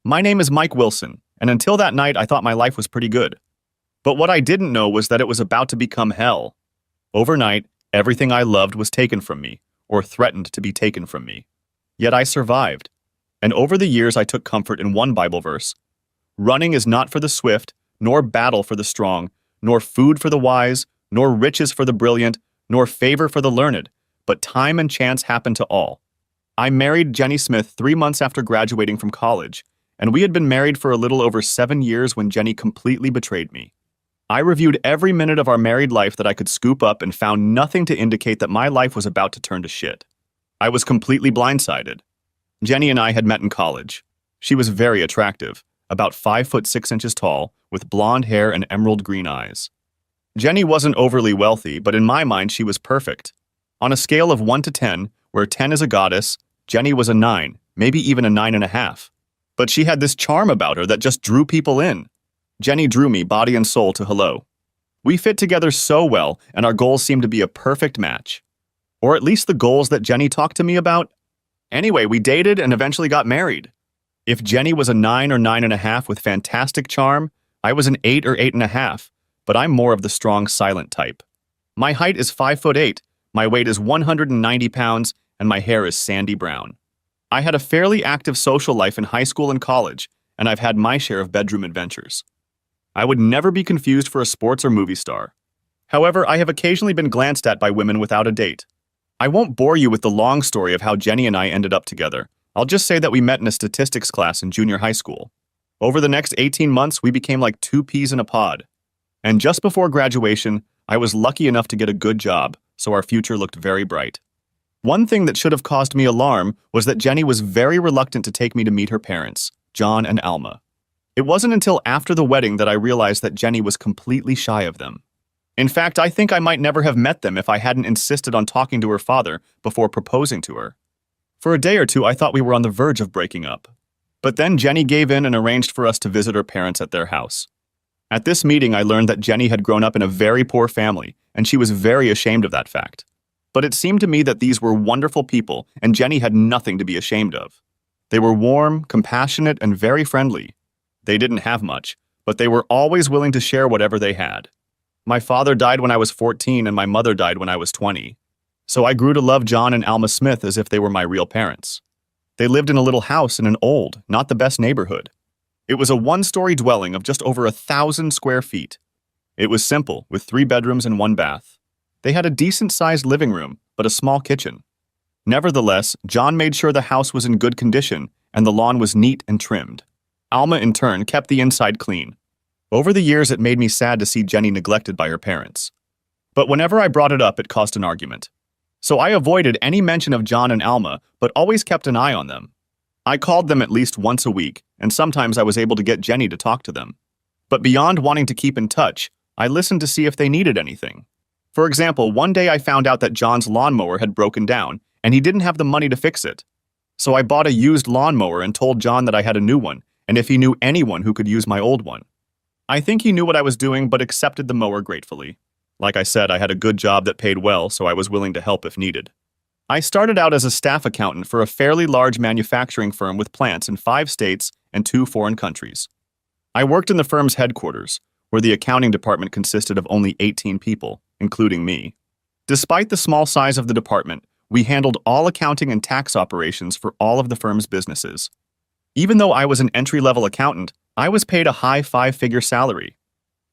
My name is Mike Wilson, and until that night I thought my life was pretty good. But what I didn't know was that it was about to become hell. Overnight, everything I loved was taken from me, or threatened to be taken from me. Yet I survived. And over the years I took comfort in one Bible verse. Running is not for the swift, nor battle for the strong, nor food for the wise, nor riches for the brilliant, nor favor for the learned, but time and chance happen to all. I married Jenny Smith 3 months after graduating from college, and we had been married for a little over 7 years when Jenny completely betrayed me. I reviewed every minute of our married life that I could scoop up and found nothing to indicate that my life was about to turn to shit. I was completely blindsided. Jenny and I had met in college. She was very attractive, about 5'6" tall, with blonde hair and emerald green eyes. Jenny wasn't overly wealthy, but in my mind she was perfect. On a scale of 1 to 10, where 10 is a goddess, Jenny was a 9, maybe even a 9.5. But she had this charm about her that just drew people in. Jenny drew me body and soul to hello. We fit together so well, and our goals seemed to be a perfect match. Or at least the goals that Jenny talked to me about. Anyway, we dated and eventually got married. If Jenny was a 9 or 9.5 with fantastic charm, I was an 8 or 8.5, but I'm more of the strong, silent type. My height is 5'8", my weight is 190 pounds, and my hair is sandy brown. I had a fairly active social life in high school and college, and I've had my share of bedroom adventures. I would never be confused for a sports or movie star. However, I have occasionally been glanced at by women without a date. I won't bore you with the long story of how Jenny and I ended up together. I'll just say that we met in a statistics class in junior high school. Over the next 18 months, we became like 2 peas in a pod. And just before graduation, I was lucky enough to get a good job, so our future looked very bright. One thing that should have caused me alarm was that Jenny was very reluctant to take me to meet her parents, John and Alma. It wasn't until after the wedding that I realized that Jenny was completely shy of them. In fact, I think I might never have met them if I hadn't insisted on talking to her father before proposing to her. For a day or two, I thought we were on the verge of breaking up. But then Jenny gave in and arranged for us to visit her parents at their house. At this meeting, I learned that Jenny had grown up in a very poor family, and she was very ashamed of that fact. But it seemed to me that these were wonderful people, and Jenny had nothing to be ashamed of. They were warm, compassionate, and very friendly. They didn't have much, but they were always willing to share whatever they had. My father died when I was 14, and my mother died when I was 20. So I grew to love John and Alma Smith as if they were my real parents. They lived in a little house in an old, not the best neighborhood. It was a 1-story dwelling of just over 1,000 square feet. It was simple, with 3 bedrooms and 1 bath. They had a decent-sized living room, but a small kitchen. Nevertheless, John made sure the house was in good condition, and the lawn was neat and trimmed. Alma, in turn, kept the inside clean. Over the years, it made me sad to see Jenny neglected by her parents. But whenever I brought it up, it caused an argument. So I avoided any mention of John and Alma, but always kept an eye on them. I called them at least once a week, and sometimes I was able to get Jenny to talk to them. But beyond wanting to keep in touch, I listened to see if they needed anything. For example, one day I found out that John's lawnmower had broken down, and he didn't have the money to fix it. So I bought a used lawnmower and told John that I had a new one, and if he knew anyone who could use my old one. I think he knew what I was doing, but accepted the mower gratefully. Like I said, I had a good job that paid well, so I was willing to help if needed. I started out as a staff accountant for a fairly large manufacturing firm with plants in 5 states and 2 foreign countries. I worked in the firm's headquarters, where the accounting department consisted of only 18 people, including me. Despite the small size of the department, we handled all accounting and tax operations for all of the firm's businesses. Even though I was an entry-level accountant, I was paid a high 5-figure salary.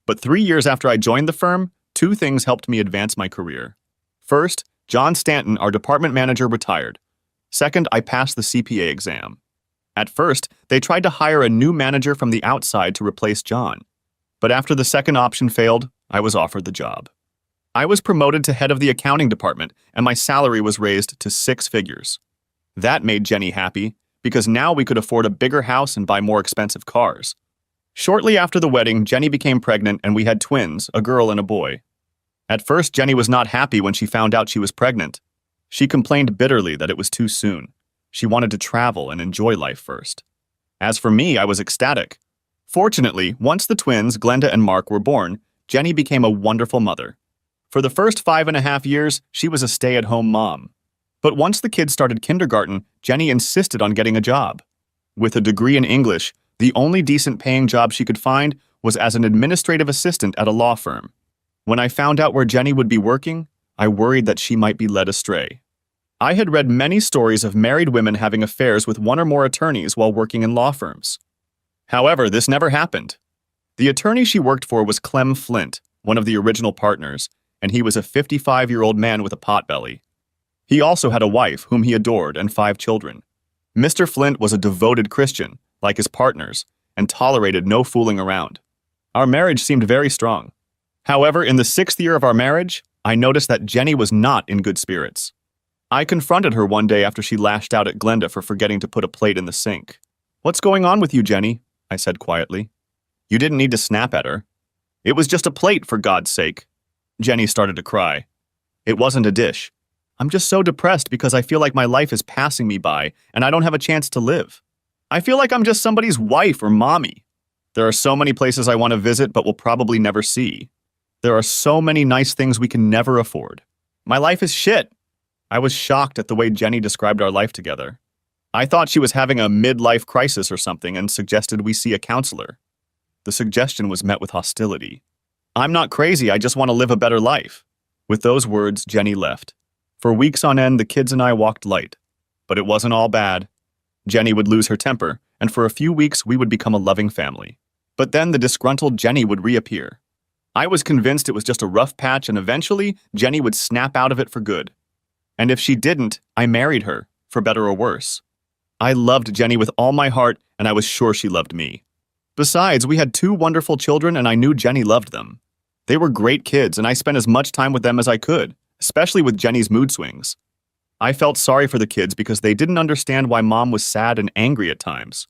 But 3 years after I joined the firm, 2 things helped me advance my career. First, John Stanton, our department manager, retired. Second, I passed the CPA exam. At first, they tried to hire a new manager from the outside to replace John. But after the second option failed, I was offered the job. I was promoted to head of the accounting department, and my salary was raised to 6 figures. That made Jenny happy, because now we could afford a bigger house and buy more expensive cars. Shortly after the wedding, Jenny became pregnant and we had twins, a girl and a boy. At first, Jenny was not happy when she found out she was pregnant. She complained bitterly that it was too soon. She wanted to travel and enjoy life first. As for me, I was ecstatic. Fortunately, once the twins, Glenda and Mark, were born, Jenny became a wonderful mother. For the first 5.5 years, she was a stay-at-home mom. But once the kids started kindergarten, Jenny insisted on getting a job. With a degree in English, The only decent paying job she could find was as an administrative assistant at a law firm. When I found out where Jenny would be working, I worried that she might be led astray. I had read many stories of married women having affairs with one or more attorneys while working in law firms. However, this never happened. The attorney she worked for was Clem Flint, one of the original partners, and he was a 55-year-old man with a potbelly. He also had a wife whom he adored and 5 children. Mr. Flint was a devoted Christian, like his partners, and tolerated no fooling around. Our marriage seemed very strong. However, in the 6th year of our marriage, I noticed that Jenny was not in good spirits. I confronted her one day after she lashed out at Glenda for forgetting to put a plate in the sink. "What's going on with you, Jenny?" I said quietly. "You didn't need to snap at her. It was just a plate, for God's sake." Jenny started to cry. "It wasn't a dish. I'm just so depressed because I feel like my life is passing me by and I don't have a chance to live. I feel like I'm just somebody's wife or mommy. There are so many places I want to visit but will probably never see. There are so many nice things we can never afford. My life is shit." I was shocked at the way Jenny described our life together. I thought she was having a midlife crisis or something and suggested we see a counselor. The suggestion was met with hostility. "I'm not crazy, I just want to live a better life." With those words, Jenny left. For weeks on end, the kids and I walked light. But it wasn't all bad. Jenny would lose her temper, and for a few weeks we would become a loving family. But then the disgruntled Jenny would reappear. I was convinced it was just a rough patch, and eventually Jenny would snap out of it for good. And if she didn't, I married her, for better or worse. I loved Jenny with all my heart, and I was sure she loved me. Besides, we had 2 wonderful children, and I knew Jenny loved them. They were great kids, and I spent as much time with them as I could, especially with Jenny's mood swings. I felt sorry for the kids because they didn't understand why Mom was sad and angry at times.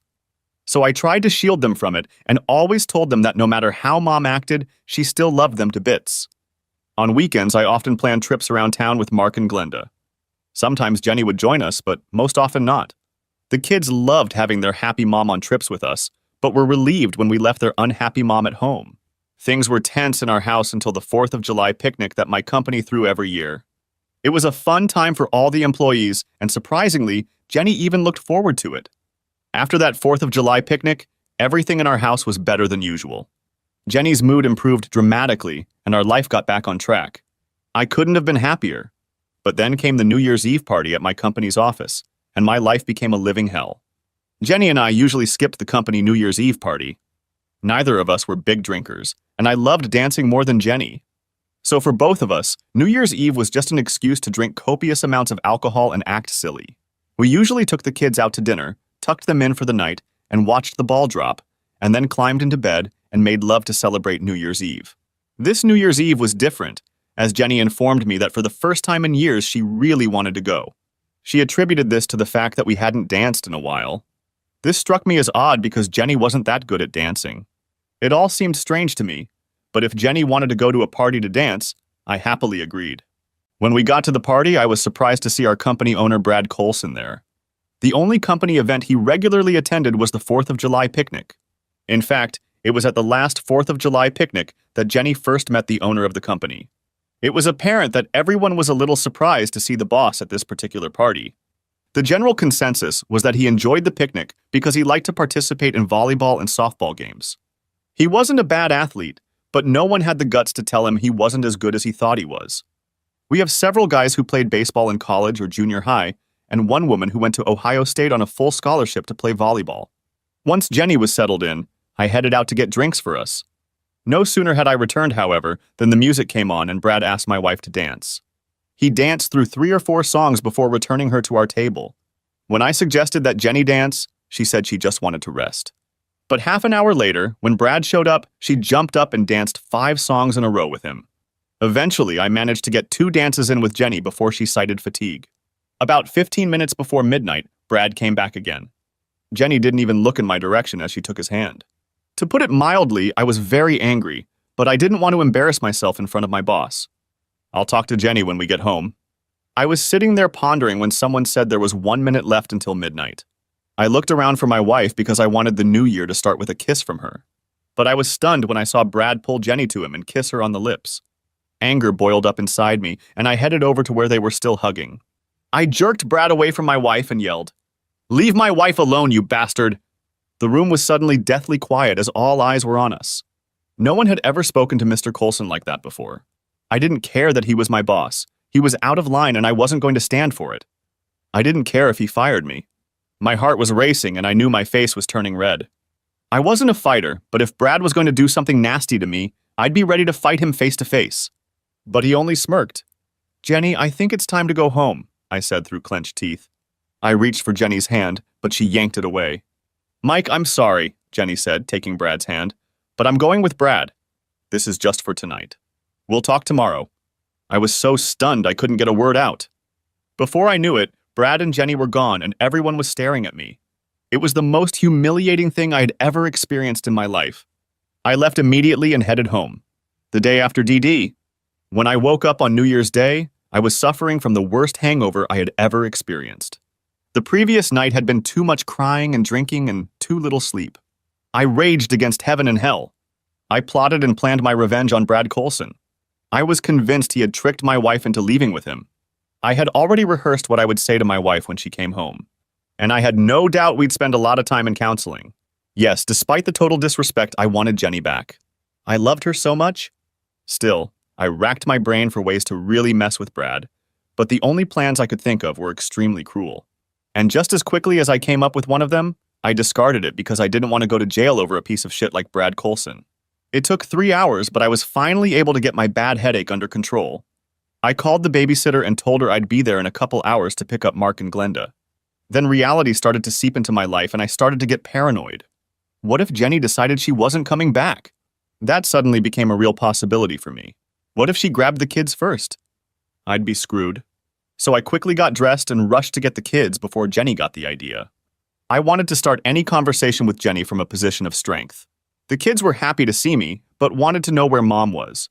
So I tried to shield them from it and always told them that no matter how Mom acted, she still loved them to bits. On weekends, I often planned trips around town with Mark and Glenda. Sometimes Jenny would join us, but most often not. The kids loved having their happy mom on trips with us, but were relieved when we left their unhappy mom at home. Things were tense in our house until the 4th of July picnic that my company threw every year. It was a fun time for all the employees, and surprisingly, Jenny even looked forward to it. After that 4th of July picnic, everything in our house was better than usual. Jenny's mood improved dramatically, and our life got back on track. I couldn't have been happier. But then came the New Year's Eve party at my company's office, and my life became a living hell. Jenny and I usually skipped the company New Year's Eve party. Neither of us were big drinkers, and I loved dancing more than Jenny. So for both of us, New Year's Eve was just an excuse to drink copious amounts of alcohol and act silly. We usually took the kids out to dinner, tucked them in for the night, and watched the ball drop, and then climbed into bed and made love to celebrate New Year's Eve. This New Year's Eve was different, as Jenny informed me that for the first time in years she really wanted to go. She attributed this to the fact that we hadn't danced in a while. This struck me as odd because Jenny wasn't that good at dancing. It all seemed strange to me, but if Jenny wanted to go to a party to dance, I happily agreed. When we got to the party, I was surprised to see our company owner Brad Colson there. The only company event he regularly attended was the 4th of July picnic. In fact, it was at the last 4th of July picnic that Jenny first met the owner of the company. It was apparent that everyone was a little surprised to see the boss at this particular party. The general consensus was that he enjoyed the picnic because he liked to participate in volleyball and softball games. He wasn't a bad athlete, but no one had the guts to tell him he wasn't as good as he thought he was. We have several guys who played baseball in college or junior high, and one woman who went to Ohio State on a full scholarship to play volleyball. Once Jenny was settled in, I headed out to get drinks for us. No sooner had I returned, however, than the music came on and Brad asked my wife to dance. He danced through 3 or 4 songs before returning her to our table. When I suggested that Jenny dance, she said she just wanted to rest. But half an hour later, when Brad showed up, she jumped up and danced 5 songs in a row with him. Eventually, I managed to get 2 dances in with Jenny before she cited fatigue. About 15 minutes before midnight, Brad came back again. Jenny didn't even look in my direction as she took his hand. To put it mildly, I was very angry, but I didn't want to embarrass myself in front of my boss. "I'll talk to Jenny when we get home." I was sitting there pondering when someone said there was 1 minute left until midnight. I looked around for my wife because I wanted the new year to start with a kiss from her. But I was stunned when I saw Brad pull Jenny to him and kiss her on the lips. Anger boiled up inside me, and I headed over to where they were still hugging. I jerked Brad away from my wife and yelled, "Leave my wife alone, you bastard!" The room was suddenly deathly quiet as all eyes were on us. No one had ever spoken to Mr. Coulson like that before. I didn't care that he was my boss. He was out of line and I wasn't going to stand for it. I didn't care if he fired me. My heart was racing and I knew my face was turning red. I wasn't a fighter, but if Brad was going to do something nasty to me, I'd be ready to fight him face to face. But he only smirked. "Jenny, I think it's time to go home," I said through clenched teeth. I reached for Jenny's hand, but she yanked it away. "Mike, I'm sorry," Jenny said, taking Brad's hand, "but I'm going with Brad. This is just for tonight. We'll talk tomorrow." I was so stunned I couldn't get a word out. Before I knew it, Brad and Jenny were gone and everyone was staring at me. It was the most humiliating thing I had ever experienced in my life. I left immediately and headed home. The day after DD. When I woke up on New Year's Day, I was suffering from the worst hangover I had ever experienced. The previous night had been too much crying and drinking and too little sleep. I raged against heaven and hell. I plotted and planned my revenge on Brad Coulson. I was convinced he had tricked my wife into leaving with him. I had already rehearsed what I would say to my wife when she came home. And I had no doubt we'd spend a lot of time in counseling. Yes, despite the total disrespect, I wanted Jenny back. I loved her so much. Still, I racked my brain for ways to really mess with Brad, but the only plans I could think of were extremely cruel. And just as quickly as I came up with one of them, I discarded it because I didn't want to go to jail over a piece of shit like Brad Coulson. It took 3 hours, but I was finally able to get my bad headache under control. I called the babysitter and told her I'd be there in a couple hours to pick up Mark and Glenda. Then reality started to seep into my life and I started to get paranoid. What if Jenny decided she wasn't coming back? That suddenly became a real possibility for me. What if she grabbed the kids first? I'd be screwed. So I quickly got dressed and rushed to get the kids before Jenny got the idea. I wanted to start any conversation with Jenny from a position of strength. The kids were happy to see me, but wanted to know where Mom was.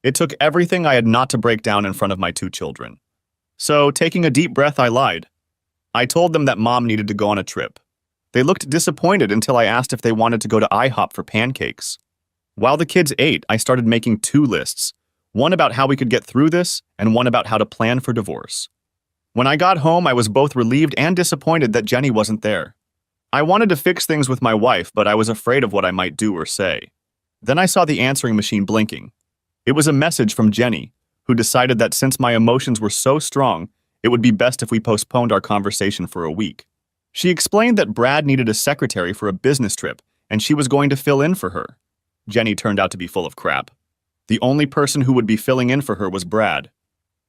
It took everything I had not to break down in front of my 2 children. So, taking a deep breath, I lied. I told them that Mom needed to go on a trip. They looked disappointed until I asked if they wanted to go to IHOP for pancakes. While the kids ate, I started making 2 lists, one about how we could get through this and one about how to plan for divorce. When I got home, I was both relieved and disappointed that Jenny wasn't there. I wanted to fix things with my wife, but I was afraid of what I might do or say. Then I saw the answering machine blinking. It was a message from Jenny, who decided that since my emotions were so strong, it would be best if we postponed our conversation for a week. She explained that Brad needed a secretary for a business trip, and she was going to fill in for her. Jenny turned out to be full of crap. The only person who would be filling in for her was Brad.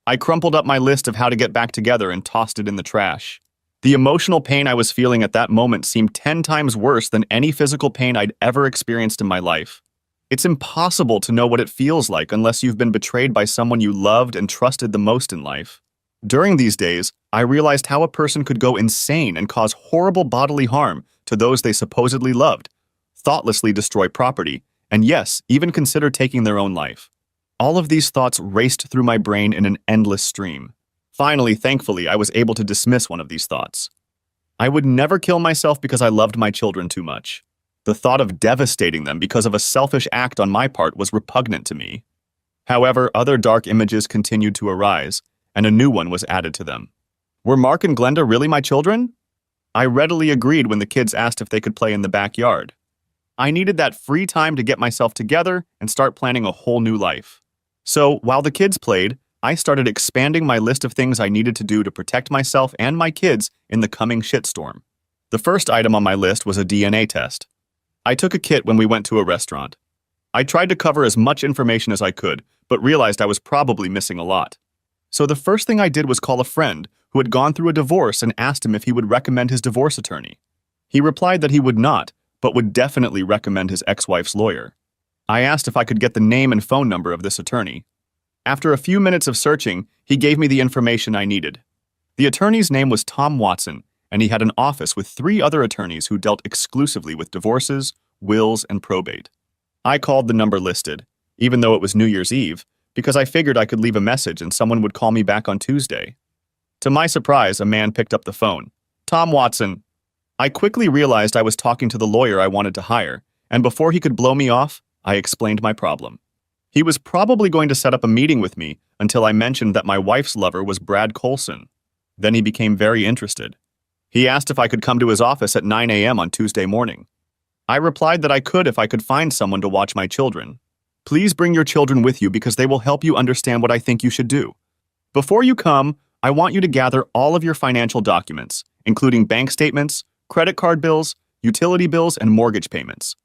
I crumpled up my list of how to get back together and tossed it in the trash. The emotional pain I was feeling at that moment seemed 10 times worse than any physical pain I'd ever experienced in my life. It's impossible to know what it feels like unless you've been betrayed by someone you loved and trusted the most in life. During these days, I realized how a person could go insane and cause horrible bodily harm to those they supposedly loved, thoughtlessly destroy property, and yes, even consider taking their own life. All of these thoughts raced through my brain in an endless stream. Finally, thankfully, I was able to dismiss one of these thoughts. I would never kill myself because I loved my children too much. The thought of devastating them because of a selfish act on my part was repugnant to me. However, other dark images continued to arise, and a new one was added to them. Were Mark and Glenda really my children? I readily agreed when the kids asked if they could play in the backyard. I needed that free time to get myself together and start planning a whole new life. So, while the kids played, I started expanding my list of things I needed to do to protect myself and my kids in the coming shitstorm. The first item on my list was a DNA test. I took a kit when we went to a restaurant. I tried to cover as much information as I could, but realized I was probably missing a lot. So the first thing I did was call a friend who had gone through a divorce and asked him if he would recommend his divorce attorney. He replied that he would not, but would definitely recommend his ex-wife's lawyer. I asked if I could get the name and phone number of this attorney. After a few minutes of searching, he gave me the information I needed. The attorney's name was Tom Watson, and he had an office with 3 other attorneys who dealt exclusively with divorces, wills, and probate. I called the number listed, even though it was New Year's Eve, because I figured I could leave a message and someone would call me back on Tuesday. To my surprise, a man picked up the phone. "Tom Watson." I quickly realized I was talking to the lawyer I wanted to hire, and before he could blow me off, I explained my problem. He was probably going to set up a meeting with me until I mentioned that my wife's lover was Brad Coulson. Then he became very interested. He asked if I could come to his office at 9 a.m. on Tuesday morning. I replied that I could if I could find someone to watch my children. Please bring your children with you because they will help you understand what I think you should do. Before you come, I want you to gather all of your financial documents, including bank statements, credit card bills, utility bills, and mortgage payments.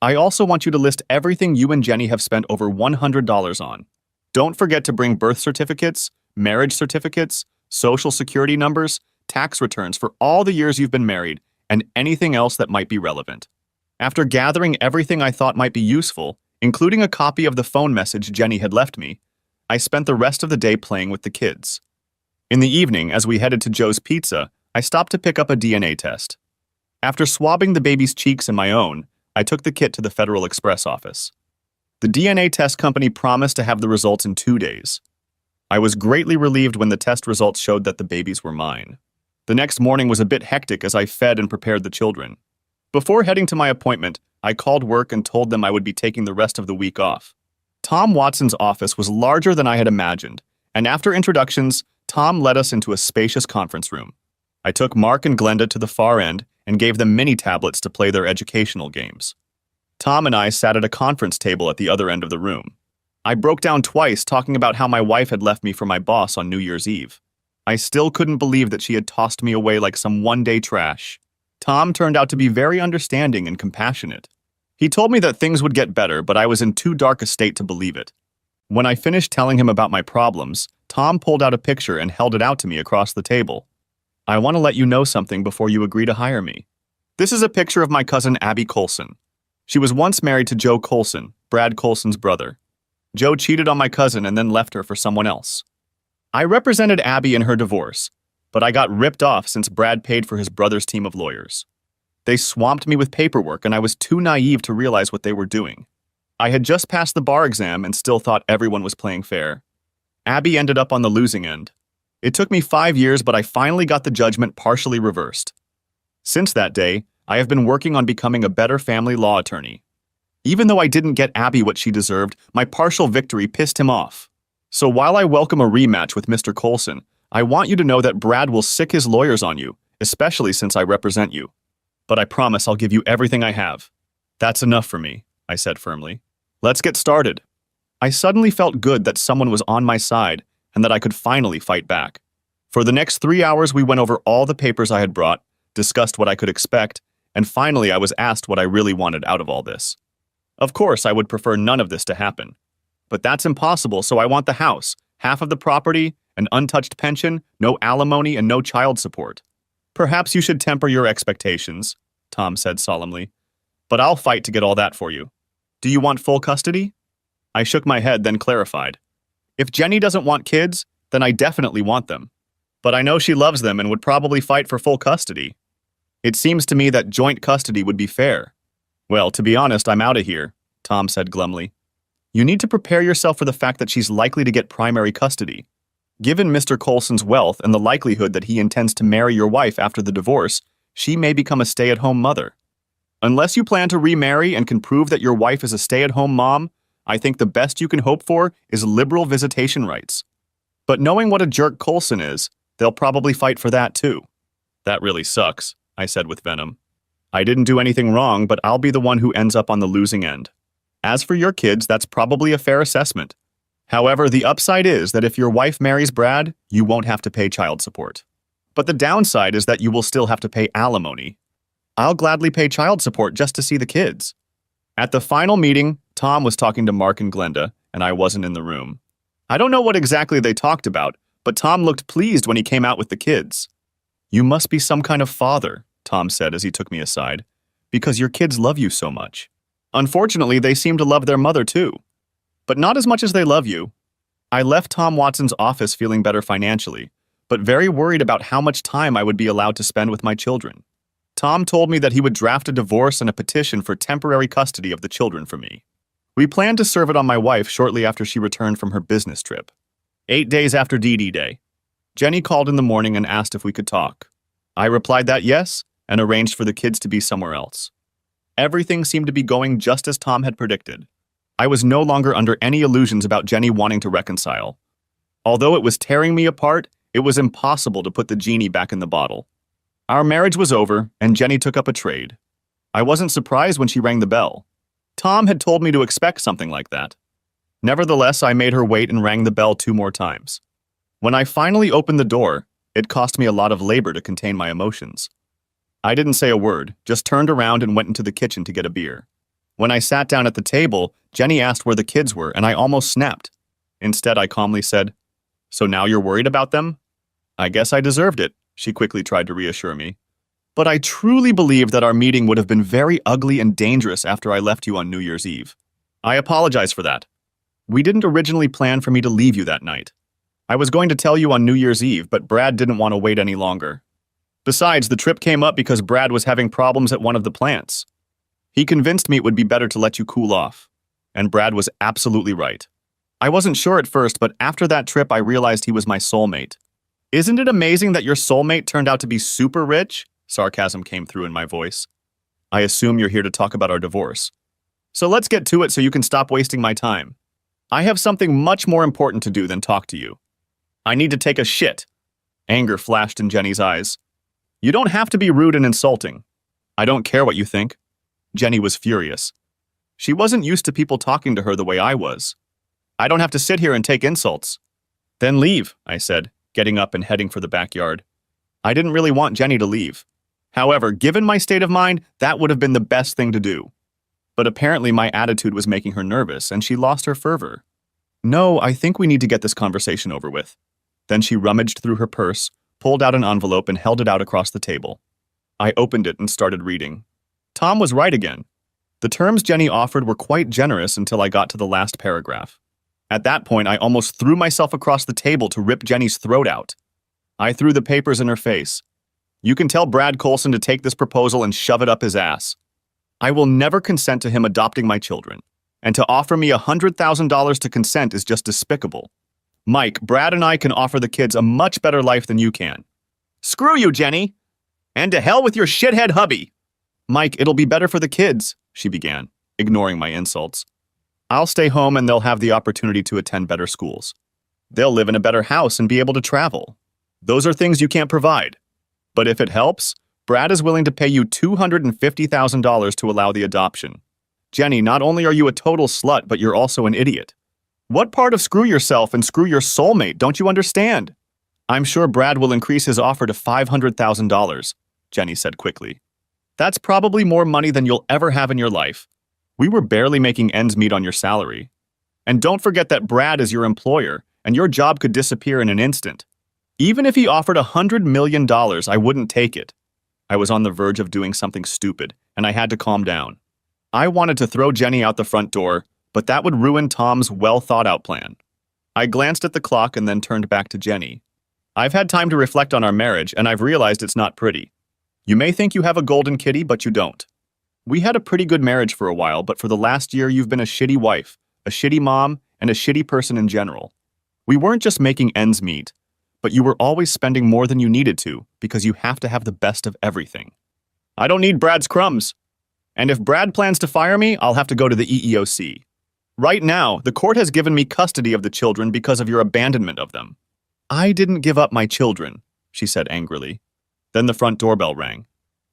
I also want you to list everything you and Jenny have spent over $100 on. Don't forget to bring birth certificates, marriage certificates, social security numbers, tax returns for all the years you've been married, and anything else that might be relevant. After gathering everything I thought might be useful, including a copy of the phone message Jenny had left me, I spent the rest of the day playing with the kids. In the evening, as we headed to Joe's Pizza, I stopped to pick up a DNA test. After swabbing the baby's cheeks and my own, I took the kit to the Federal Express office. The DNA test company promised to have the results in 2 days. I was greatly relieved when the test results showed that the babies were mine. The next morning was a bit hectic as I fed and prepared the children. Before heading to my appointment, I called work and told them I would be taking the rest of the week off. Tom Watson's office was larger than I had imagined, and after introductions, Tom led us into a spacious conference room. I took Mark and Glenda to the far end and gave them mini tablets to play their educational games. Tom and I sat at a conference table at the other end of the room. I broke down twice talking about how my wife had left me for my boss on New Year's Eve. I still couldn't believe that she had tossed me away like some one-day trash. Tom turned out to be very understanding and compassionate. He told me that things would get better, but I was in too dark a state to believe it. When I finished telling him about my problems, Tom pulled out a picture and held it out to me across the table. I want to let you know something before you agree to hire me. This is a picture of my cousin Abby Colson. She was once married to Joe Colson, Brad Colson's brother. Joe cheated on my cousin and then left her for someone else. I represented Abby in her divorce, but I got ripped off since Brad paid for his brother's team of lawyers. They swamped me with paperwork and I was too naive to realize what they were doing. I had just passed the bar exam and still thought everyone was playing fair. Abby ended up on the losing end. It took me 5 years, but I finally got the judgment partially reversed. Since that day, I have been working on becoming a better family law attorney. Even though I didn't get Abby what she deserved, my partial victory pissed him off. So while I welcome a rematch with Mr. Colson, I want you to know that Brad will sick his lawyers on you, especially since I represent you. But I promise I'll give you everything I have. That's enough for me, I said firmly. Let's get started. I suddenly felt good that someone was on my side and that I could finally fight back. For the next 3 hours, we went over all the papers I had brought, discussed what I could expect, and finally I was asked what I really wanted out of all this. Of course, I would prefer none of this to happen. But that's impossible, so I want the house, half of the property, an untouched pension, no alimony, and no child support. Perhaps you should temper your expectations, Tom said solemnly. But I'll fight to get all that for you. Do you want full custody? I shook my head, then clarified. If Jenny doesn't want kids, then I definitely want them. But I know she loves them and would probably fight for full custody. It seems to me that joint custody would be fair. Well, to be honest, I'm out of here, Tom said glumly. You need to prepare yourself for the fact that she's likely to get primary custody. Given Mr. Colson's wealth and the likelihood that he intends to marry your wife after the divorce, she may become a stay-at-home mother. Unless you plan to remarry and can prove that your wife is a stay-at-home mom, I think the best you can hope for is liberal visitation rights. But knowing what a jerk Colson is, they'll probably fight for that too. That really sucks, I said with venom. I didn't do anything wrong, but I'll be the one who ends up on the losing end. As for your kids, that's probably a fair assessment. However, the upside is that if your wife marries Brad, you won't have to pay child support. But the downside is that you will still have to pay alimony. I'll gladly pay child support just to see the kids. At the final meeting, Tom was talking to Mark and Glenda, and I wasn't in the room. I don't know what exactly they talked about, but Tom looked pleased when he came out with the kids. You must be some kind of father, Tom said as he took me aside, because your kids love you so much. Unfortunately, they seem to love their mother too. But not as much as they love you. I left Tom Watson's office feeling better financially, but very worried about how much time I would be allowed to spend with my children. Tom told me that he would draft a divorce and a petition for temporary custody of the children for me. We planned to serve it on my wife shortly after she returned from her business trip. 8 days after DD Day. Jenny called in the morning and asked if we could talk. I replied that yes, and arranged for the kids to be somewhere else. Everything seemed to be going just as Tom had predicted. I was no longer under any illusions about Jenny wanting to reconcile. Although it was tearing me apart, it was impossible to put the genie back in the bottle. Our marriage was over, and Jenny took up a trade. I wasn't surprised when she rang the bell. Tom had told me to expect something like that. Nevertheless, I made her wait and rang the bell 2 more times. When I finally opened the door, it cost me a lot of labor to contain my emotions. I didn't say a word, just turned around and went into the kitchen to get a beer. When I sat down at the table, Jenny asked where the kids were, and I almost snapped. Instead, I calmly said, "So now you're worried about them?" "I guess I deserved it," she quickly tried to reassure me. "But I truly believed that our meeting would have been very ugly and dangerous after I left you on New Year's Eve. I apologize for that. We didn't originally plan for me to leave you that night. I was going to tell you on New Year's Eve, but Brad didn't want to wait any longer. Besides, the trip came up because Brad was having problems at one of the plants. He convinced me it would be better to let you cool off. And Brad was absolutely right. I wasn't sure at first, but after that trip I realized he was my soulmate. Isn't it amazing that your soulmate turned out to be super rich?" Sarcasm came through in my voice. "I assume you're here to talk about our divorce. So let's get to it so you can stop wasting my time. I have something much more important to do than talk to you. I need to take a shit." Anger flashed in Jenny's eyes. "You don't have to be rude and insulting. I don't care what you think." Jenny was furious. She wasn't used to people talking to her the way I was. "I don't have to sit here and take insults." "Then leave," I said, getting up and heading for the backyard. I didn't really want Jenny to leave. However, given my state of mind, that would have been the best thing to do. But apparently my attitude was making her nervous, and she lost her fervor. "No, I think we need to get this conversation over with." Then she rummaged through her purse, pulled out an envelope, and held it out across the table. I opened it and started reading. Tom was right again. The terms Jenny offered were quite generous until I got to the last paragraph. At that point, I almost threw myself across the table to rip Jenny's throat out. I threw the papers in her face. "You can tell Brad Colson to take this proposal and shove it up his ass. I will never consent to him adopting my children, and to offer me $100,000 to consent is just despicable. Mike, Brad and I can offer the kids a much better life than you can." "Screw you, Jenny! And to hell with your shithead hubby!" "Mike, it'll be better for the kids," she began, ignoring my insults. "I'll stay home and they'll have the opportunity to attend better schools. They'll live in a better house and be able to travel. Those are things you can't provide. But if it helps, Brad is willing to pay you $250,000 to allow the adoption. Jenny, not only are you a total slut, but you're also an idiot. What part of screw yourself and screw your soulmate don't you understand? I'm sure Brad will increase his offer to $500,000, Jenny said quickly. That's probably more money than you'll ever have in your life. We were barely making ends meet on your salary. And don't forget that Brad is your employer, and your job could disappear in an instant. Even if he offered $100 million, I wouldn't take it. I was on the verge of doing something stupid, and I had to calm down. I wanted to throw Jenny out the front door, but that would ruin Tom's well-thought-out plan. I glanced at the clock and then turned back to Jenny. I've had time to reflect on our marriage, and I've realized it's not pretty. You may think you have a golden kitty, but you don't. We had a pretty good marriage for a while, but for the last year you've been a shitty wife, a shitty mom, and a shitty person in general. We weren't just making ends meet, but you were always spending more than you needed to because you have to have the best of everything. I don't need Brad's crumbs. And if Brad plans to fire me, I'll have to go to the EEOC. Right now, the court has given me custody of the children because of your abandonment of them. I didn't give up my children, she said angrily. Then the front doorbell rang.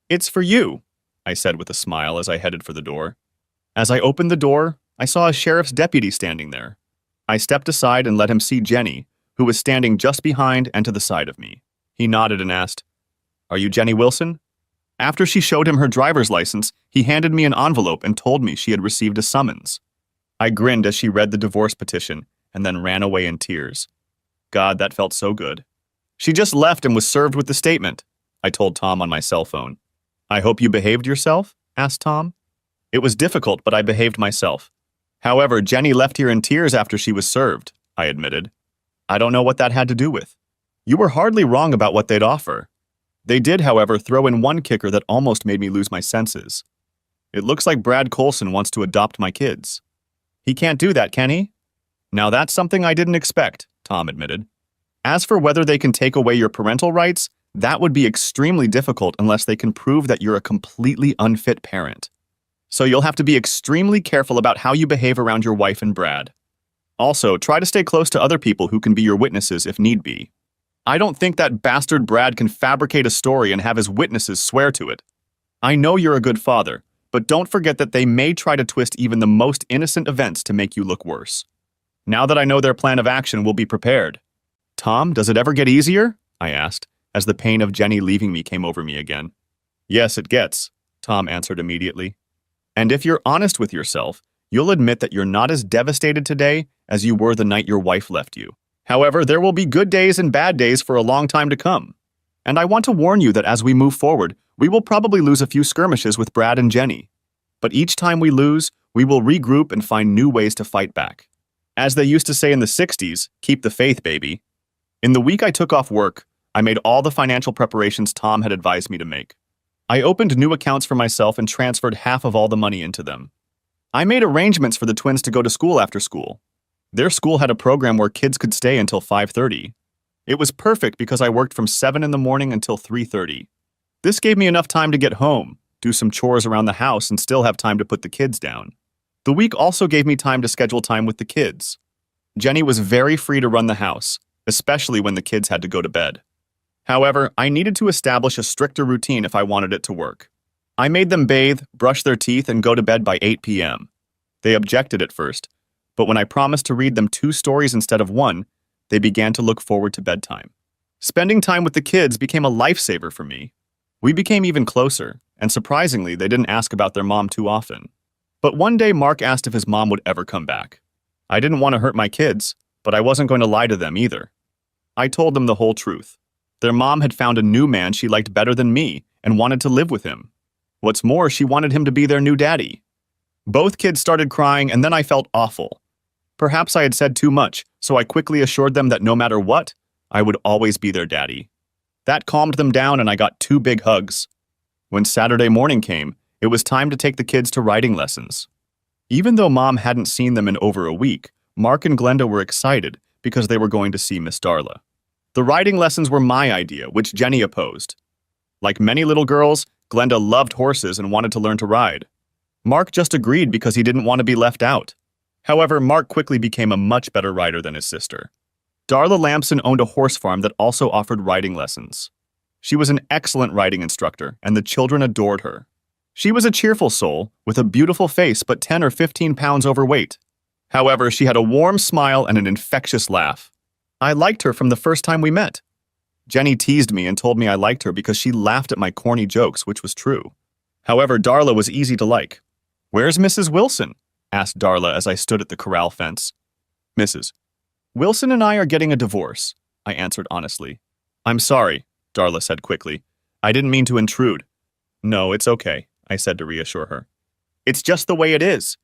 It's for you, I said with a smile as I headed for the door. As I opened the door, I saw a sheriff's deputy standing there. I stepped aside and let him see Jenny, who was standing just behind and to the side of me. He nodded and asked, Are you Jenny Wilson? After she showed him her driver's license, he handed me an envelope and told me she had received a summons. I grinned as she read the divorce petition and then ran away in tears. God, that felt so good. She just left and was served with the statement, I told Tom on my cell phone. I hope you behaved yourself? Asked Tom. It was difficult, but I behaved myself. However, Jenny left here in tears after she was served, I admitted. I don't know what that had to do with. You were hardly wrong about what they'd offer. They did, however, throw in one kicker that almost made me lose my senses. It looks like Brad Colson wants to adopt my kids. He can't do that, can he? Now that's something I didn't expect, Tom admitted. As for whether they can take away your parental rights, that would be extremely difficult unless they can prove that you're a completely unfit parent. So you'll have to be extremely careful about how you behave around your wife and Brad. Also, try to stay close to other people who can be your witnesses if need be. I don't think that bastard Brad can fabricate a story and have his witnesses swear to it. I know you're a good father, but don't forget that they may try to twist even the most innocent events to make you look worse. Now that I know their plan of action, we'll be prepared. Tom, does it ever get easier? I asked, as the pain of Jenny leaving me came over me again. Yes, it gets, Tom answered immediately. And if you're honest with yourself, you'll admit that you're not as devastated today as you were the night your wife left you. However, there will be good days and bad days for a long time to come. And I want to warn you that as we move forward, we will probably lose a few skirmishes with Brad and Jenny. But each time we lose, we will regroup and find new ways to fight back. As they used to say in the 60s, keep the faith, baby. In the week I took off work, I made all the financial preparations Tom had advised me to make. I opened new accounts for myself and transferred half of all the money into them. I made arrangements for the twins to go to school after school. Their school had a program where kids could stay until 5:30. It was perfect because I worked from 7 in the morning until 3:30. This gave me enough time to get home, do some chores around the house, and still have time to put the kids down. The week also gave me time to schedule time with the kids. Jenny was very free to run the house, especially when the kids had to go to bed. However, I needed to establish a stricter routine if I wanted it to work. I made them bathe, brush their teeth, and go to bed by 8 p.m. They objected at first, but when I promised to read them 2 stories instead of 1, they began to look forward to bedtime. Spending time with the kids became a lifesaver for me. We became even closer, and surprisingly, they didn't ask about their mom too often. But one day, Mark asked if his mom would ever come back. I didn't want to hurt my kids, but I wasn't going to lie to them either. I told them the whole truth. Their mom had found a new man she liked better than me and wanted to live with him. What's more, she wanted him to be their new daddy. Both kids started crying, and then I felt awful. Perhaps I had said too much, so I quickly assured them that no matter what, I would always be their daddy. That calmed them down, and I got 2 big hugs. When Saturday morning came, it was time to take the kids to writing lessons. Even though Mom hadn't seen them in over a week, Mark and Glenda were excited because they were going to see Miss Darla. The writing lessons were my idea, which Jenny opposed. Like many little girls, Glenda loved horses and wanted to learn to ride. Mark just agreed because he didn't want to be left out. However, Mark quickly became a much better rider than his sister. Darla Lamson owned a horse farm that also offered riding lessons. She was an excellent riding instructor, and the children adored her. She was a cheerful soul, with a beautiful face but 10 or 15 pounds overweight. However, she had a warm smile and an infectious laugh. I liked her from the first time we met. Jenny teased me and told me I liked her because she laughed at my corny jokes, which was true. However, Darla was easy to like. "Where's Mrs. Wilson?" asked Darla as I stood at the corral fence. "Mrs. Wilson and I are getting a divorce," I answered honestly. "I'm sorry," Darla said quickly. "I didn't mean to intrude." "No, it's okay," I said to reassure her. "It's just the way it is.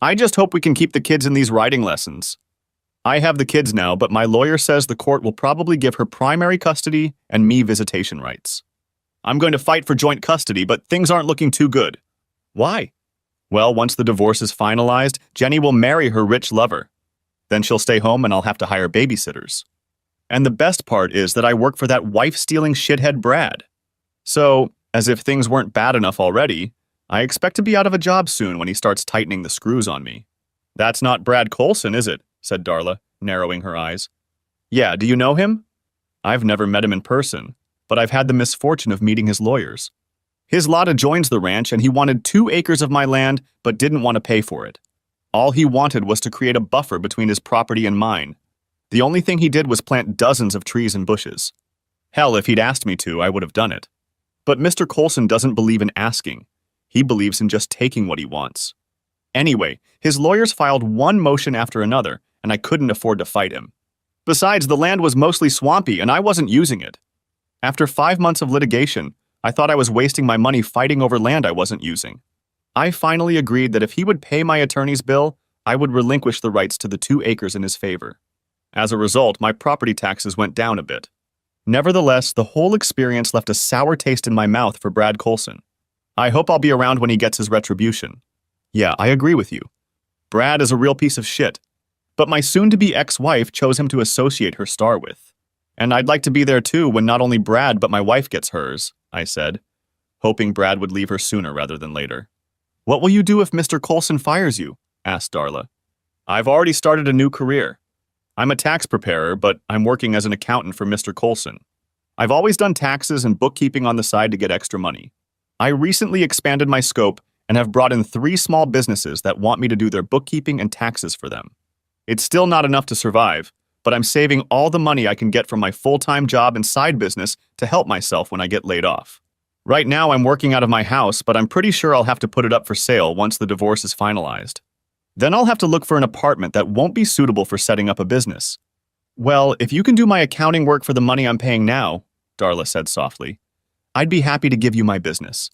I just hope we can keep the kids in these riding lessons. I have the kids now, but my lawyer says the court will probably give her primary custody and me visitation rights. I'm going to fight for joint custody, but things aren't looking too good." "Why?" "Well, once the divorce is finalized, Jenny will marry her rich lover. Then she'll stay home and I'll have to hire babysitters. And the best part is that I work for that wife-stealing shithead Brad. So, as if things weren't bad enough already, I expect to be out of a job soon when he starts tightening the screws on me." "That's not Brad Colson, is it?" said Darla, narrowing her eyes. "Yeah, do you know him?" "I've never met him in person, but I've had the misfortune of meeting his lawyers. His lot adjoins the ranch, and he wanted 2 acres of my land, but didn't want to pay for it. All he wanted was to create a buffer between his property and mine. The only thing he did was plant dozens of trees and bushes. Hell, if he'd asked me to, I would have done it. But Mr. Colson doesn't believe in asking. He believes in just taking what he wants. Anyway, his lawyers filed one motion after another, and I couldn't afford to fight him. Besides, the land was mostly swampy, and I wasn't using it. After 5 months of litigation, I thought I was wasting my money fighting over land I wasn't using. I finally agreed that if he would pay my attorney's bill, I would relinquish the rights to the 2 acres in his favor. As a result, my property taxes went down a bit. Nevertheless, the whole experience left a sour taste in my mouth for Brad Colson. I hope I'll be around when he gets his retribution. Yeah, I agree with you. Brad is a real piece of shit. But my soon-to-be ex-wife chose him to associate her star with. And I'd like to be there too when not only Brad but my wife gets hers, I said, hoping Brad would leave her sooner rather than later. "What will you do if Mr. Colson fires you?" asked Darla. "I've already started a new career. I'm a tax preparer, but I'm working as an accountant for Mr. Colson. I've always done taxes and bookkeeping on the side to get extra money. I recently expanded my scope and have brought in 3 small businesses that want me to do their bookkeeping and taxes for them. It's still not enough to survive, but I'm saving all the money I can get from my full-time job and side business to help myself when I get laid off. Right now, I'm working out of my house, but I'm pretty sure I'll have to put it up for sale once the divorce is finalized. Then I'll have to look for an apartment that won't be suitable for setting up a business. Well, if you can do my accounting work for the money I'm paying now, Darla said softly, I'd be happy to give you my business.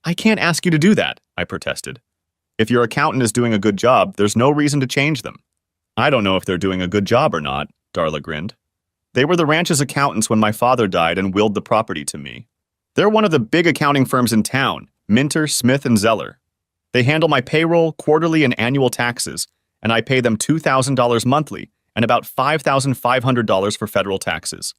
I can't ask you to do that, I protested. If your accountant is doing a good job, there's no reason to change them. I don't know if they're doing a good job or not, Darla grinned. They were the ranch's accountants when my father died and willed the property to me. They're one of the big accounting firms in town, Minter, Smith, and Zeller. They handle my payroll, quarterly, and annual taxes, and I pay them $2,000 monthly and about $5,500 for federal taxes.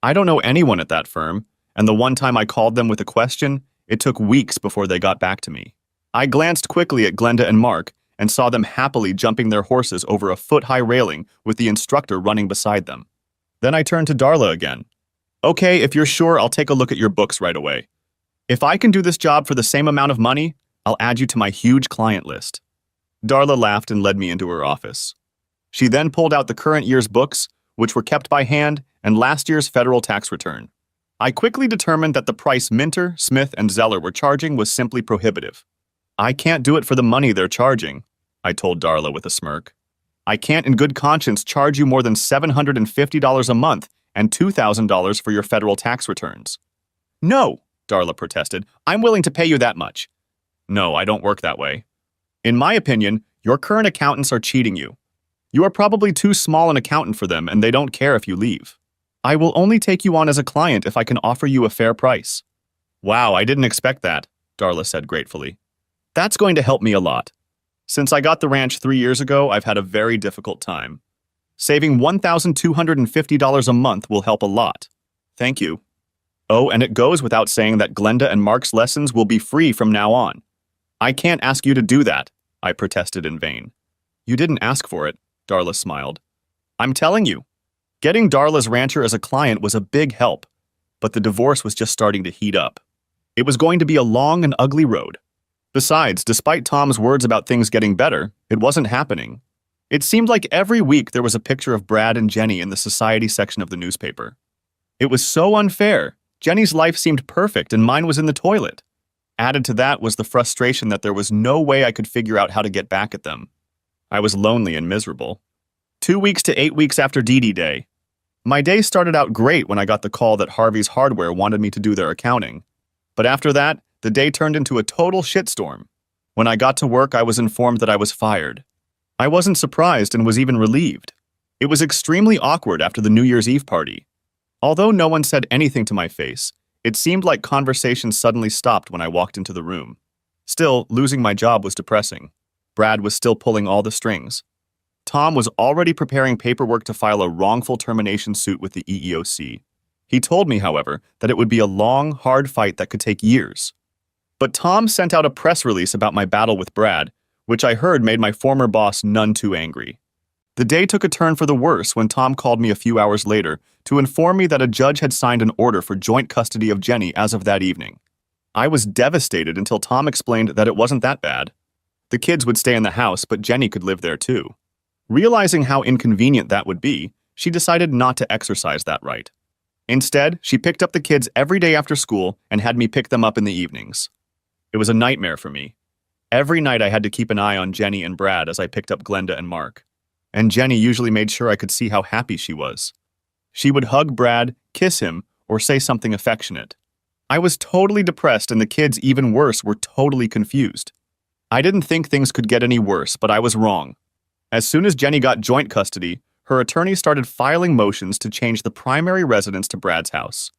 I don't know anyone at that firm, and the one time I called them with a question, it took weeks before they got back to me. I glanced quickly at Glenda and Mark and saw them happily jumping their horses over a foot-high railing with the instructor running beside them. Then I turned to Darla again. Okay, if you're sure, I'll take a look at your books right away. If I can do this job for the same amount of money, I'll add you to my huge client list. Darla laughed and led me into her office. She then pulled out the current year's books, which were kept by hand, and last year's federal tax return. I quickly determined that the price Minter, Smith, and Zeller were charging was simply prohibitive. I can't do it for the money they're charging, I told Darla with a smirk. I can't in good conscience charge you more than $750 a month and $2,000 for your federal tax returns. No, Darla protested. I'm willing to pay you that much. No, I don't work that way. In my opinion, your current accountants are cheating you. You are probably too small an accountant for them, and they don't care if you leave. I will only take you on as a client if I can offer you a fair price. Wow, I didn't expect that, Darla said gratefully. That's going to help me a lot. Since I got the ranch 3 years ago, I've had a very difficult time. Saving $1,250 a month will help a lot. Thank you. Oh, and it goes without saying that Glenda and Mark's lessons will be free from now on. I can't ask you to do that, I protested in vain. You didn't ask for it, Darla smiled. I'm telling you. Getting Darla's rancher as a client was a big help, but the divorce was just starting to heat up. It was going to be a long and ugly road. Besides, despite Tom's words about things getting better, it wasn't happening. It seemed like every week there was a picture of Brad and Jenny in the society section of the newspaper. It was so unfair. Jenny's life seemed perfect and mine was in the toilet. Added to that was the frustration that there was no way I could figure out how to get back at them. I was lonely and miserable. 2 weeks to 8 weeks after DD Day. My day started out great when I got the call that Harvey's Hardware wanted me to do their accounting. But after that, the day turned into a total shitstorm. When I got to work, I was informed that I was fired. I wasn't surprised and was even relieved. It was extremely awkward after the New Year's Eve party. Although no one said anything to my face, it seemed like conversation suddenly stopped when I walked into the room. Still, losing my job was depressing. Brad was still pulling all the strings. Tom was already preparing paperwork to file a wrongful termination suit with the EEOC. He told me, however, that it would be a long, hard fight that could take years. But Tom sent out a press release about my battle with Brad, which I heard made my former boss none too angry. The day took a turn for the worse when Tom called me a few hours later to inform me that a judge had signed an order for joint custody of Jenny as of that evening. I was devastated until Tom explained that it wasn't that bad. The kids would stay in the house, but Jenny could live there too. Realizing how inconvenient that would be, she decided not to exercise that right. Instead, she picked up the kids every day after school and had me pick them up in the evenings. It was a nightmare for me. Every night I had to keep an eye on Jenny and Brad as I picked up Glenda and Mark. And Jenny usually made sure I could see how happy she was. She would hug Brad, kiss him, or say something affectionate. I was totally depressed and the kids, even worse, were totally confused. I didn't think things could get any worse, but I was wrong. As soon as Jenny got joint custody, her attorney started filing motions to change the primary residence to Brad's house.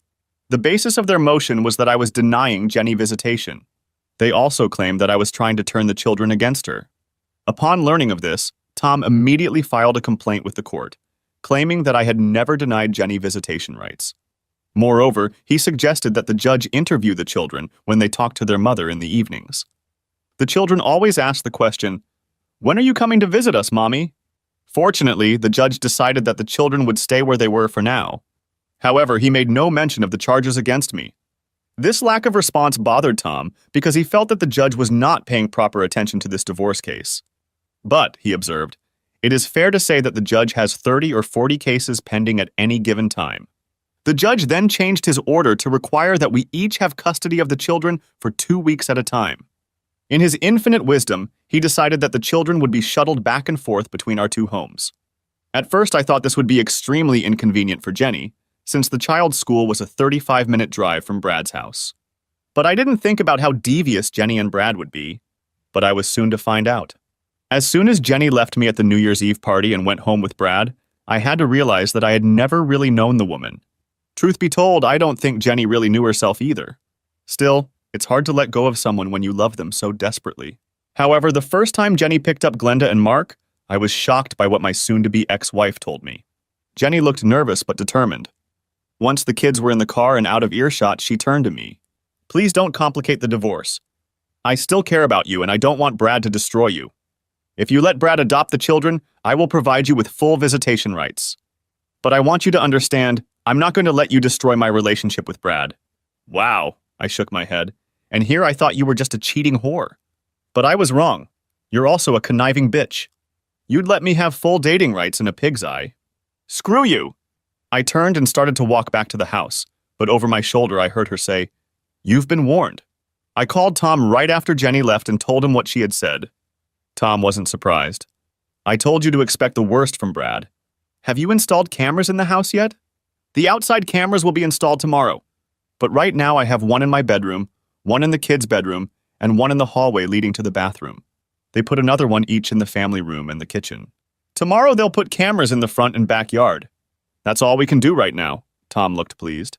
The basis of their motion was that I was denying Jenny visitation. They also claimed that I was trying to turn the children against her. Upon learning of this, Tom immediately filed a complaint with the court, claiming that I had never denied Jenny visitation rights. Moreover, he suggested that the judge interview the children when they talked to their mother in the evenings. The children always asked the question, "When are you coming to visit us, Mommy?" Fortunately, the judge decided that the children would stay where they were for now. However, he made no mention of the charges against me. This lack of response bothered Tom because he felt that the judge was not paying proper attention to this divorce case. But, he observed, it is fair to say that the judge has 30 or 40 cases pending at any given time. The judge then changed his order to require that we each have custody of the children for 2 weeks at a time. In his infinite wisdom, he decided that the children would be shuttled back and forth between our two homes. At first, I thought this would be extremely inconvenient for Jenny, since the child's school was a 35-minute drive from Brad's house. But I didn't think about how devious Jenny and Brad would be. But I was soon to find out. As soon as Jenny left me at the New Year's Eve party and went home with Brad, I had to realize that I had never really known the woman. Truth be told, I don't think Jenny really knew herself either. Still, it's hard to let go of someone when you love them so desperately. However, the first time Jenny picked up Glenda and Mark, I was shocked by what my soon-to-be ex-wife told me. Jenny looked nervous but determined. Once the kids were in the car and out of earshot, she turned to me. Please don't complicate the divorce. I still care about you and I don't want Brad to destroy you. If you let Brad adopt the children, I will provide you with full visitation rights. But I want you to understand, I'm not going to let you destroy my relationship with Brad. Wow, I shook my head. And here I thought you were just a cheating whore. But I was wrong. You're also a conniving bitch. You'd let me have full dating rights in a pig's eye. Screw you! I turned and started to walk back to the house, but over my shoulder I heard her say, You've been warned. I called Tom right after Jenny left and told him what she had said. Tom wasn't surprised. I told you to expect the worst from Brad. Have you installed cameras in the house yet? The outside cameras will be installed tomorrow. But right now I have one in my bedroom, one in the kids' bedroom, and one in the hallway leading to the bathroom. They put another one each in the family room and the kitchen. Tomorrow they'll put cameras in the front and backyard. That's all we can do right now. Tom looked pleased.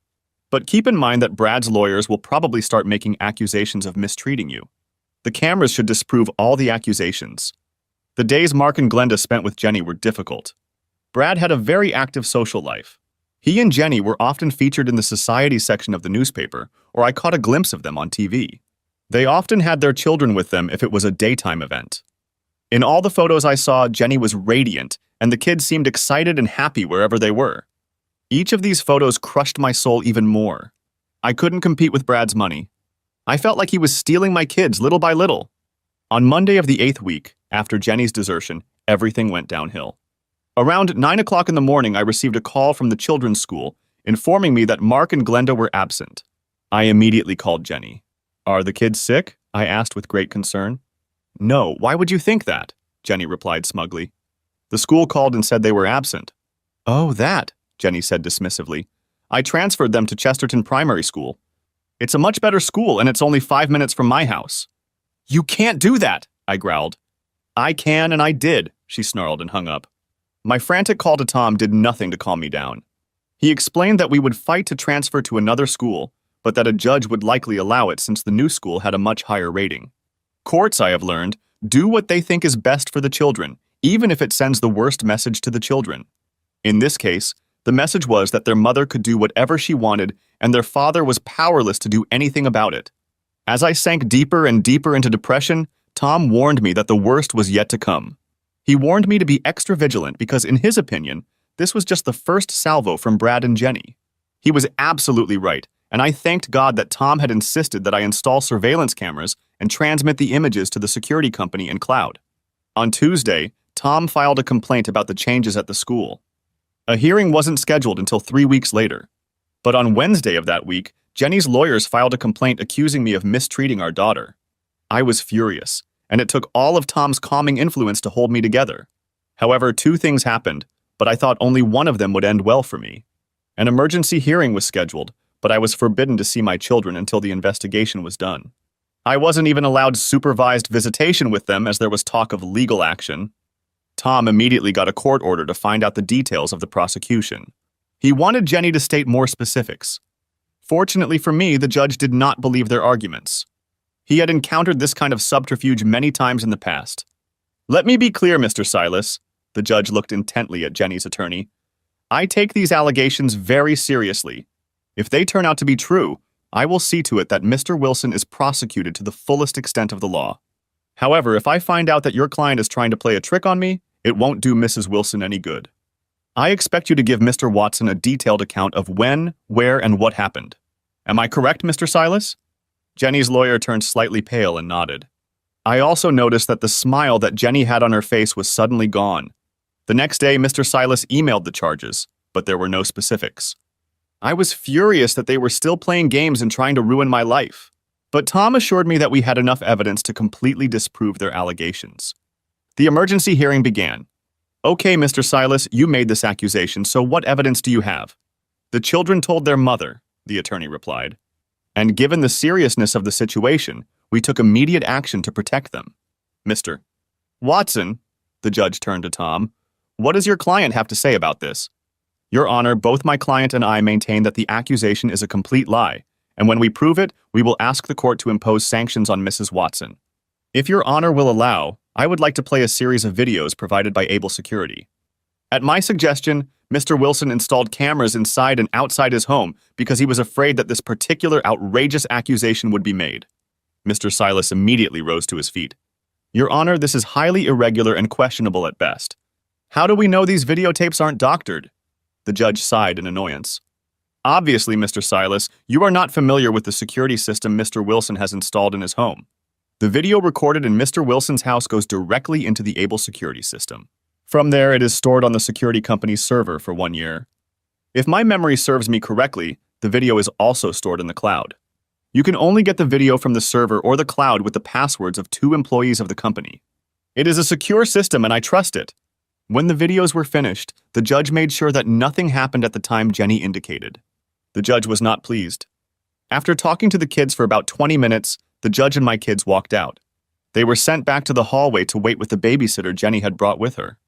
But keep in mind that Brad's lawyers will probably start making accusations of mistreating you. The cameras should disprove all the accusations. The days Mark and Glenda spent with Jenny were difficult. Brad had a very active social life. He and Jenny were often featured in the society section of the newspaper, or I caught a glimpse of them on TV. They often had their children with them if it was a daytime event. In all the photos I saw, Jenny was radiant, and the kids seemed excited and happy wherever they were. Each of these photos crushed my soul even more. I couldn't compete with Brad's money. I felt like he was stealing my kids little by little. On Monday of the 8th week, after Jenny's desertion, everything went downhill. Around 9 o'clock in the morning, I received a call from the children's school informing me that Mark and Glenda were absent. I immediately called Jenny. Are the kids sick? I asked with great concern. No, why would you think that? Jenny replied smugly. The school called and said they were absent. Oh, that, Jenny said dismissively. I transferred them to Chesterton Primary School. It's a much better school and it's only 5 minutes from my house. You can't do that, I growled. I can and I did, she snarled and hung up. My frantic call to Tom did nothing to calm me down. He explained that we would fight to transfer to another school, but that a judge would likely allow it since the new school had a much higher rating. Courts, I have learned, do what they think is best for the children, even if it sends the worst message to the children. In this case, the message was that their mother could do whatever she wanted and their father was powerless to do anything about it. As I sank deeper and deeper into depression, Tom warned me that the worst was yet to come. He warned me to be extra vigilant because, in his opinion, this was just the first salvo from Brad and Jenny. He was absolutely right, and I thanked God that Tom had insisted that I install surveillance cameras and transmit the images to the security company in cloud. On Tuesday, Tom filed a complaint about the changes at the school. A hearing wasn't scheduled until 3 weeks later. But on Wednesday of that week, Jenny's lawyers filed a complaint accusing me of mistreating our daughter. I was furious, and it took all of Tom's calming influence to hold me together. However, 2 things happened, but I thought only one of them would end well for me. An emergency hearing was scheduled, but I was forbidden to see my children until the investigation was done. I wasn't even allowed supervised visitation with them as there was talk of legal action. Tom immediately got a court order to find out the details of the prosecution. He wanted Jenny to state more specifics. Fortunately for me, the judge did not believe their arguments. He had encountered this kind of subterfuge many times in the past. Let me be clear, Mr. Silas. The judge looked intently at Jenny's attorney. I take these allegations very seriously. If they turn out to be true, I will see to it that Mr. Wilson is prosecuted to the fullest extent of the law. However, if I find out that your client is trying to play a trick on me, It won't do Mrs. Wilson any good. I expect you to give Mr. Watson a detailed account of when, where, and what happened. Am I correct, Mr. Silas? Jenny's lawyer turned slightly pale and nodded. I also noticed that the smile that Jenny had on her face was suddenly gone. The next day, Mr. Silas emailed the charges, but there were no specifics. I was furious that they were still playing games and trying to ruin my life. But Tom assured me that we had enough evidence to completely disprove their allegations. The emergency hearing began. Okay, Mr. Silas, you made this accusation, so what evidence do you have? The children told their mother, the attorney replied. And given the seriousness of the situation, we took immediate action to protect them. Mr. Watson, the judge turned to Tom, what does your client have to say about this? Your Honor, both my client and I maintain that the accusation is a complete lie, and when we prove it, we will ask the court to impose sanctions on Mrs. Watson. If Your Honor will allow, I would like to play a series of videos provided by Able Security. At my suggestion, Mr. Wilson installed cameras inside and outside his home because he was afraid that this particular outrageous accusation would be made. Mr. Silas immediately rose to his feet. Your Honor, this is highly irregular and questionable at best. How do we know these videotapes aren't doctored? The judge sighed in annoyance. Obviously, Mr. Silas, you are not familiar with the security system Mr. Wilson has installed in his home. The video recorded in Mr. Wilson's house goes directly into the Able security system. From there, it is stored on the security company's server for 1 year. If my memory serves me correctly, the video is also stored in the cloud. You can only get the video from the server or the cloud with the passwords of 2 employees of the company. It is a secure system and I trust it. When the videos were finished, the judge made sure that nothing happened at the time Jenny indicated. The judge was not pleased. After talking to the kids for about 20 minutes, the judge and my kids walked out. They were sent back to the hallway to wait with the babysitter Jenny had brought with her.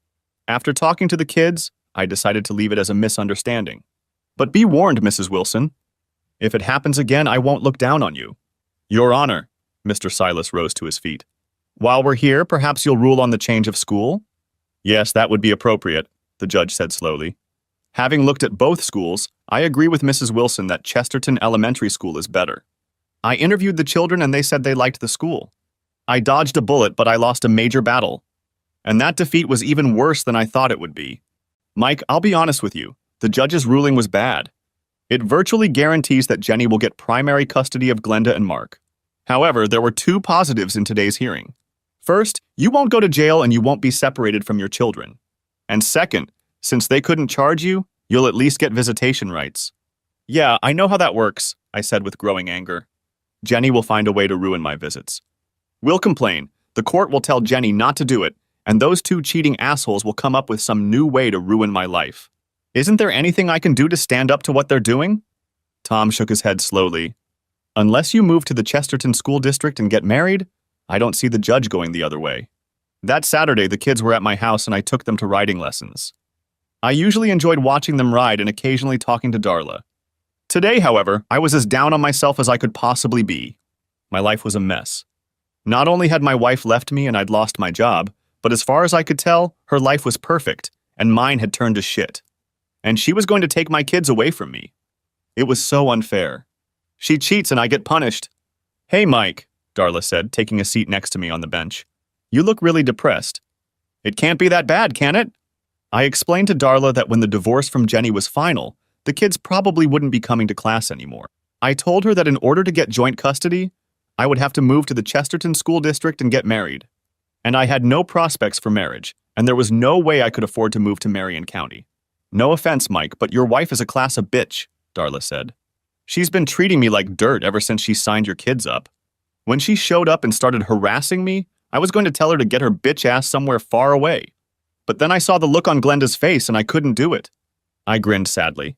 After talking to the kids, I decided to leave it as a misunderstanding. But be warned, Mrs. Wilson. If it happens again, I won't look down on you. Your Honor, Mr. Silas rose to his feet. While we're here, perhaps you'll rule on the change of school? Yes, that would be appropriate, the judge said slowly. Having looked at both schools, I agree with Mrs. Wilson that Chesterton Elementary School is better. I interviewed the children and they said they liked the school. I dodged a bullet, but I lost a major battle. And that defeat was even worse than I thought it would be. Mike, I'll be honest with you. The judge's ruling was bad. It virtually guarantees that Jenny will get primary custody of Glenda and Mark. However, there were 2 positives in today's hearing. First, you won't go to jail and you won't be separated from your children. And second, since they couldn't charge you, you'll at least get visitation rights. Yeah, I know how that works, I said with growing anger. Jenny will find a way to ruin my visits. We'll complain. The court will tell Jenny not to do it, and those 2 cheating assholes will come up with some new way to ruin my life. Isn't there anything I can do to stand up to what they're doing? Tom shook his head slowly. Unless you move to the Chesterton School District and get married, I don't see the judge going the other way. That Saturday, the kids were at my house and I took them to riding lessons. I usually enjoyed watching them ride and occasionally talking to Darla. Today, however, I was as down on myself as I could possibly be. My life was a mess. Not only had my wife left me and I'd lost my job, but as far as I could tell, her life was perfect, and mine had turned to shit. And she was going to take my kids away from me. It was so unfair. She cheats and I get punished. Hey, Mike, Darla said, taking a seat next to me on the bench. You look really depressed. It can't be that bad, can it? I explained to Darla that when the divorce from Jenny was final, the kids probably wouldn't be coming to class anymore. I told her that in order to get joint custody, I would have to move to the Chesterton School District and get married. And I had no prospects for marriage, and there was no way I could afford to move to Marion County. No offense, Mike, but your wife is a class of bitch, Darla said. She's been treating me like dirt ever since she signed your kids up. When she showed up and started harassing me, I was going to tell her to get her bitch ass somewhere far away. But then I saw the look on Glenda's face and I couldn't do it. I grinned sadly.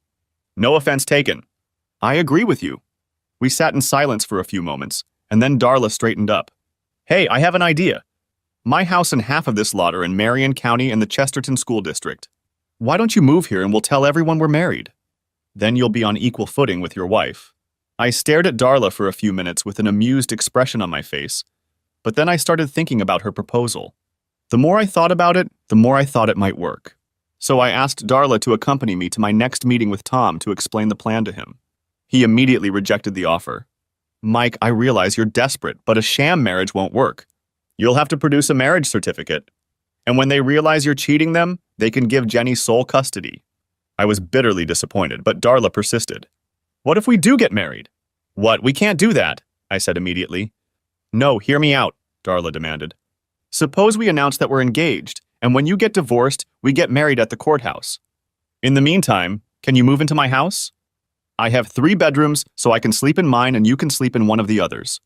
No offense taken. I agree with you. We sat in silence for a few moments, and then Darla straightened up. Hey, I have an idea. My house and half of this lot are in Marion County and the Chesterton School District. Why don't you move here and we'll tell everyone we're married? Then you'll be on equal footing with your wife. I stared at Darla for a few minutes with an amused expression on my face, but then I started thinking about her proposal. The more I thought about it, the more I thought it might work. So I asked Darla to accompany me to my next meeting with Tom to explain the plan to him. He immediately rejected the offer. Mike, I realize you're desperate, but a sham marriage won't work. You'll have to produce a marriage certificate. And when they realize you're cheating them, they can give Jenny sole custody. I was bitterly disappointed, but Darla persisted. What if we do get married? What? We can't do that, I said immediately. No, hear me out, Darla demanded. Suppose we announce that we're engaged, and when you get divorced, we get married at the courthouse. In the meantime, can you move into my house? I have 3 bedrooms, so I can sleep in mine and you can sleep in one of the others.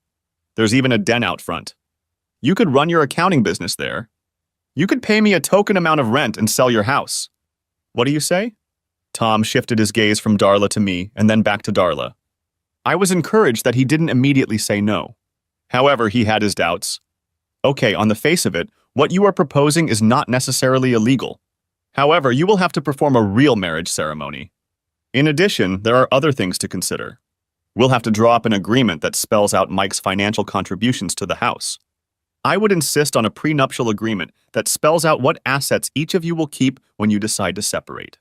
There's even a den out front. You could run your accounting business there. You could pay me a token amount of rent and sell your house. What do you say? Tom shifted his gaze from Darla to me and then back to Darla. I was encouraged that he didn't immediately say no. However, he had his doubts. Okay, on the face of it, what you are proposing is not necessarily illegal. However, you will have to perform a real marriage ceremony. In addition, there are other things to consider. We'll have to draw up an agreement that spells out Mike's financial contributions to the house. I would insist on a prenuptial agreement that spells out what assets each of you will keep when you decide to separate.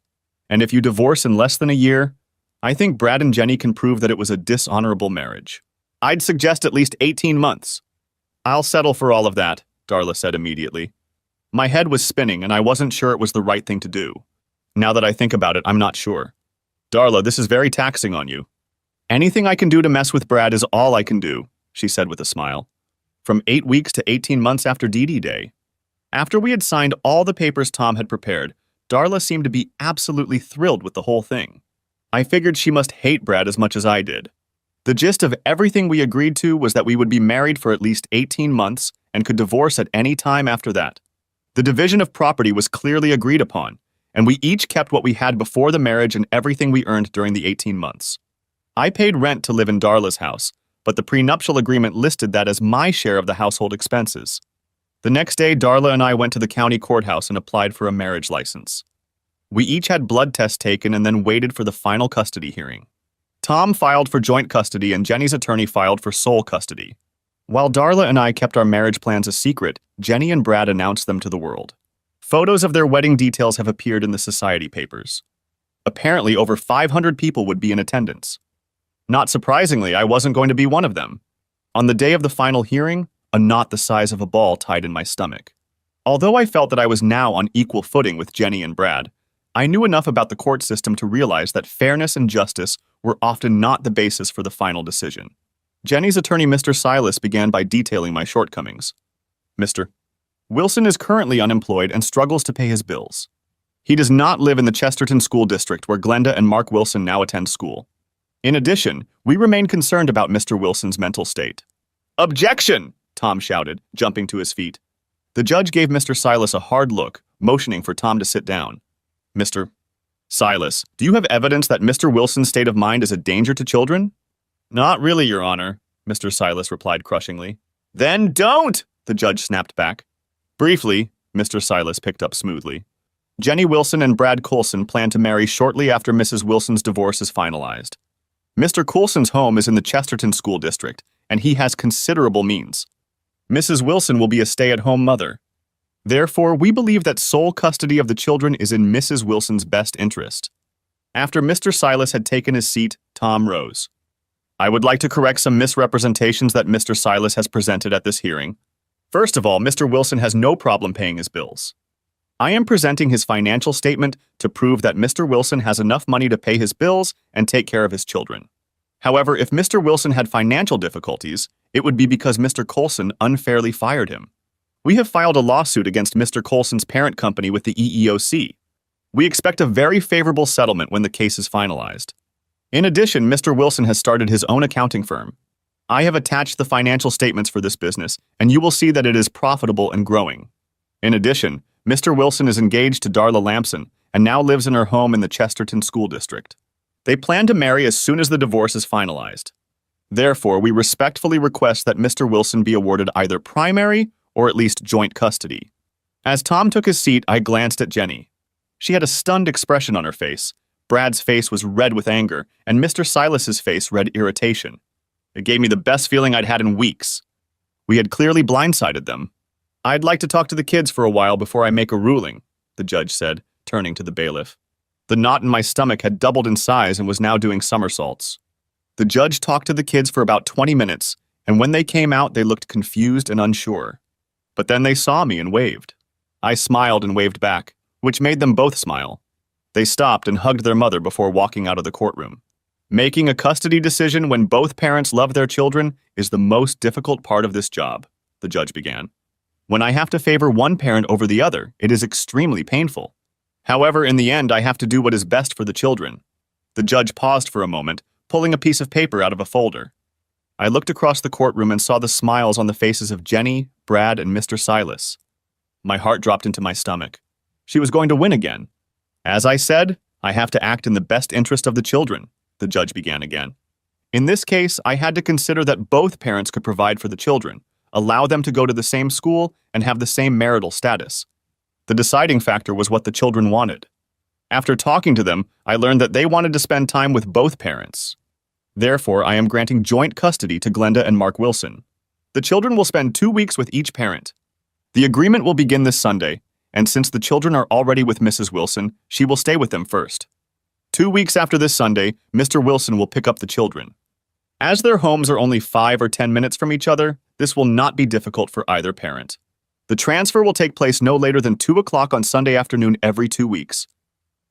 And if you divorce in less than a year, I think Brad and Jenny can prove that it was a dishonorable marriage. I'd suggest at least 18 months. I'll settle for all of that, Darla said immediately. My head was spinning and I wasn't sure it was the right thing to do. Now that I think about it, I'm not sure. Darla, this is very taxing on you. Anything I can do to mess with Brad is all I can do, she said with a smile. From 8 weeks to 18 months after DD Day. After we had signed all the papers Tom had prepared, Darla seemed to be absolutely thrilled with the whole thing. I figured she must hate Brad as much as I did. The gist of everything we agreed to was that we would be married for at least 18 months and could divorce at any time after that. The division of property was clearly agreed upon, and we each kept what we had before the marriage and everything we earned during the 18 months. I paid rent to live in Darla's house, but the prenuptial agreement listed that as my share of the household expenses. The next day, Darla and I went to the county courthouse and applied for a marriage license. We each had blood tests taken and then waited for the final custody hearing. Tom filed for joint custody and Jenny's attorney filed for sole custody. While Darla and I kept our marriage plans a secret, Jenny and Brad announced them to the world. Photos of their wedding details have appeared in the society papers. Apparently, over 500 people would be in attendance. Not surprisingly, I wasn't going to be one of them. On the day of the final hearing, a knot the size of a ball tied in my stomach. Although I felt that I was now on equal footing with Jenny and Brad, I knew enough about the court system to realize that fairness and justice were often not the basis for the final decision. Jenny's attorney, Mr. Silas, began by detailing my shortcomings. Mr. Wilson is currently unemployed and struggles to pay his bills. He does not live in the Chesterton School District where Glenda and Mark Wilson now attend school. In addition, we remain concerned about Mr. Wilson's mental state. Objection! Tom shouted, jumping to his feet. The judge gave Mr. Silas a hard look, motioning for Tom to sit down. Mr. Silas, do you have evidence that Mr. Wilson's state of mind is a danger to children? Not really, Your Honor, Mr. Silas replied crushingly. Then don't! The judge snapped back. Briefly, Mr. Silas picked up smoothly. Jenny Wilson and Brad Coulson plan to marry shortly after Mrs. Wilson's divorce is finalized. Mr. Coulson's home is in the Chesterton School District, and he has considerable means. Mrs. Wilson will be a stay-at-home mother. Therefore, we believe that sole custody of the children is in Mrs. Wilson's best interest. After Mr. Silas had taken his seat, Tom rose. I would like to correct some misrepresentations that Mr. Silas has presented at this hearing. First of all, Mr. Wilson has no problem paying his bills. I am presenting his financial statement to prove that Mr. Wilson has enough money to pay his bills and take care of his children. However, if Mr. Wilson had financial difficulties, it would be because Mr. Coulson unfairly fired him. We have filed a lawsuit against Mr. Coulson's parent company with the EEOC. We expect a very favorable settlement when the case is finalized. In addition, Mr. Wilson has started his own accounting firm. I have attached the financial statements for this business, and you will see that it is profitable and growing. In addition, Mr. Wilson is engaged to Darla Lamson and now lives in her home in the Chesterton School District. They plan to marry as soon as the divorce is finalized. Therefore, we respectfully request that Mr. Wilson be awarded either primary or at least joint custody. As Tom took his seat, I glanced at Jenny. She had a stunned expression on her face. Brad's face was red with anger, and Mr. Silas's face read irritation. It gave me the best feeling I'd had in weeks. We had clearly blindsided them. I'd like to talk to the kids for a while before I make a ruling, the judge said, turning to the bailiff. The knot in my stomach had doubled in size and was now doing somersaults. The judge talked to the kids for about 20 minutes, and when they came out, they looked confused and unsure. But then they saw me and waved. I smiled and waved back, which made them both smile. They stopped and hugged their mother before walking out of the courtroom. Making a custody decision when both parents love their children is the most difficult part of this job, the judge began. When I have to favor one parent over the other, it is extremely painful. However, in the end, I have to do what is best for the children. The judge paused for a moment, pulling a piece of paper out of a folder. I looked across the courtroom and saw the smiles on the faces of Jenny, Brad, and Mr. Silas. My heart dropped into my stomach. She was going to win again. As I said, I have to act in the best interest of the children, the judge began again. In this case, I had to consider that both parents could provide for the children, allow them to go to the same school, and have the same marital status. The deciding factor was what the children wanted. After talking to them, I learned that they wanted to spend time with both parents. Therefore, I am granting joint custody to Glenda and Mark Wilson. The children will spend 2 weeks with each parent. The agreement will begin this Sunday, and since the children are already with Mrs. Wilson, she will stay with them first. 2 weeks after this Sunday, Mr. Wilson will pick up the children. As their homes are only 5 or 10 minutes from each other, this will not be difficult for either parent. The transfer will take place no later than 2 o'clock on Sunday afternoon every 2 weeks.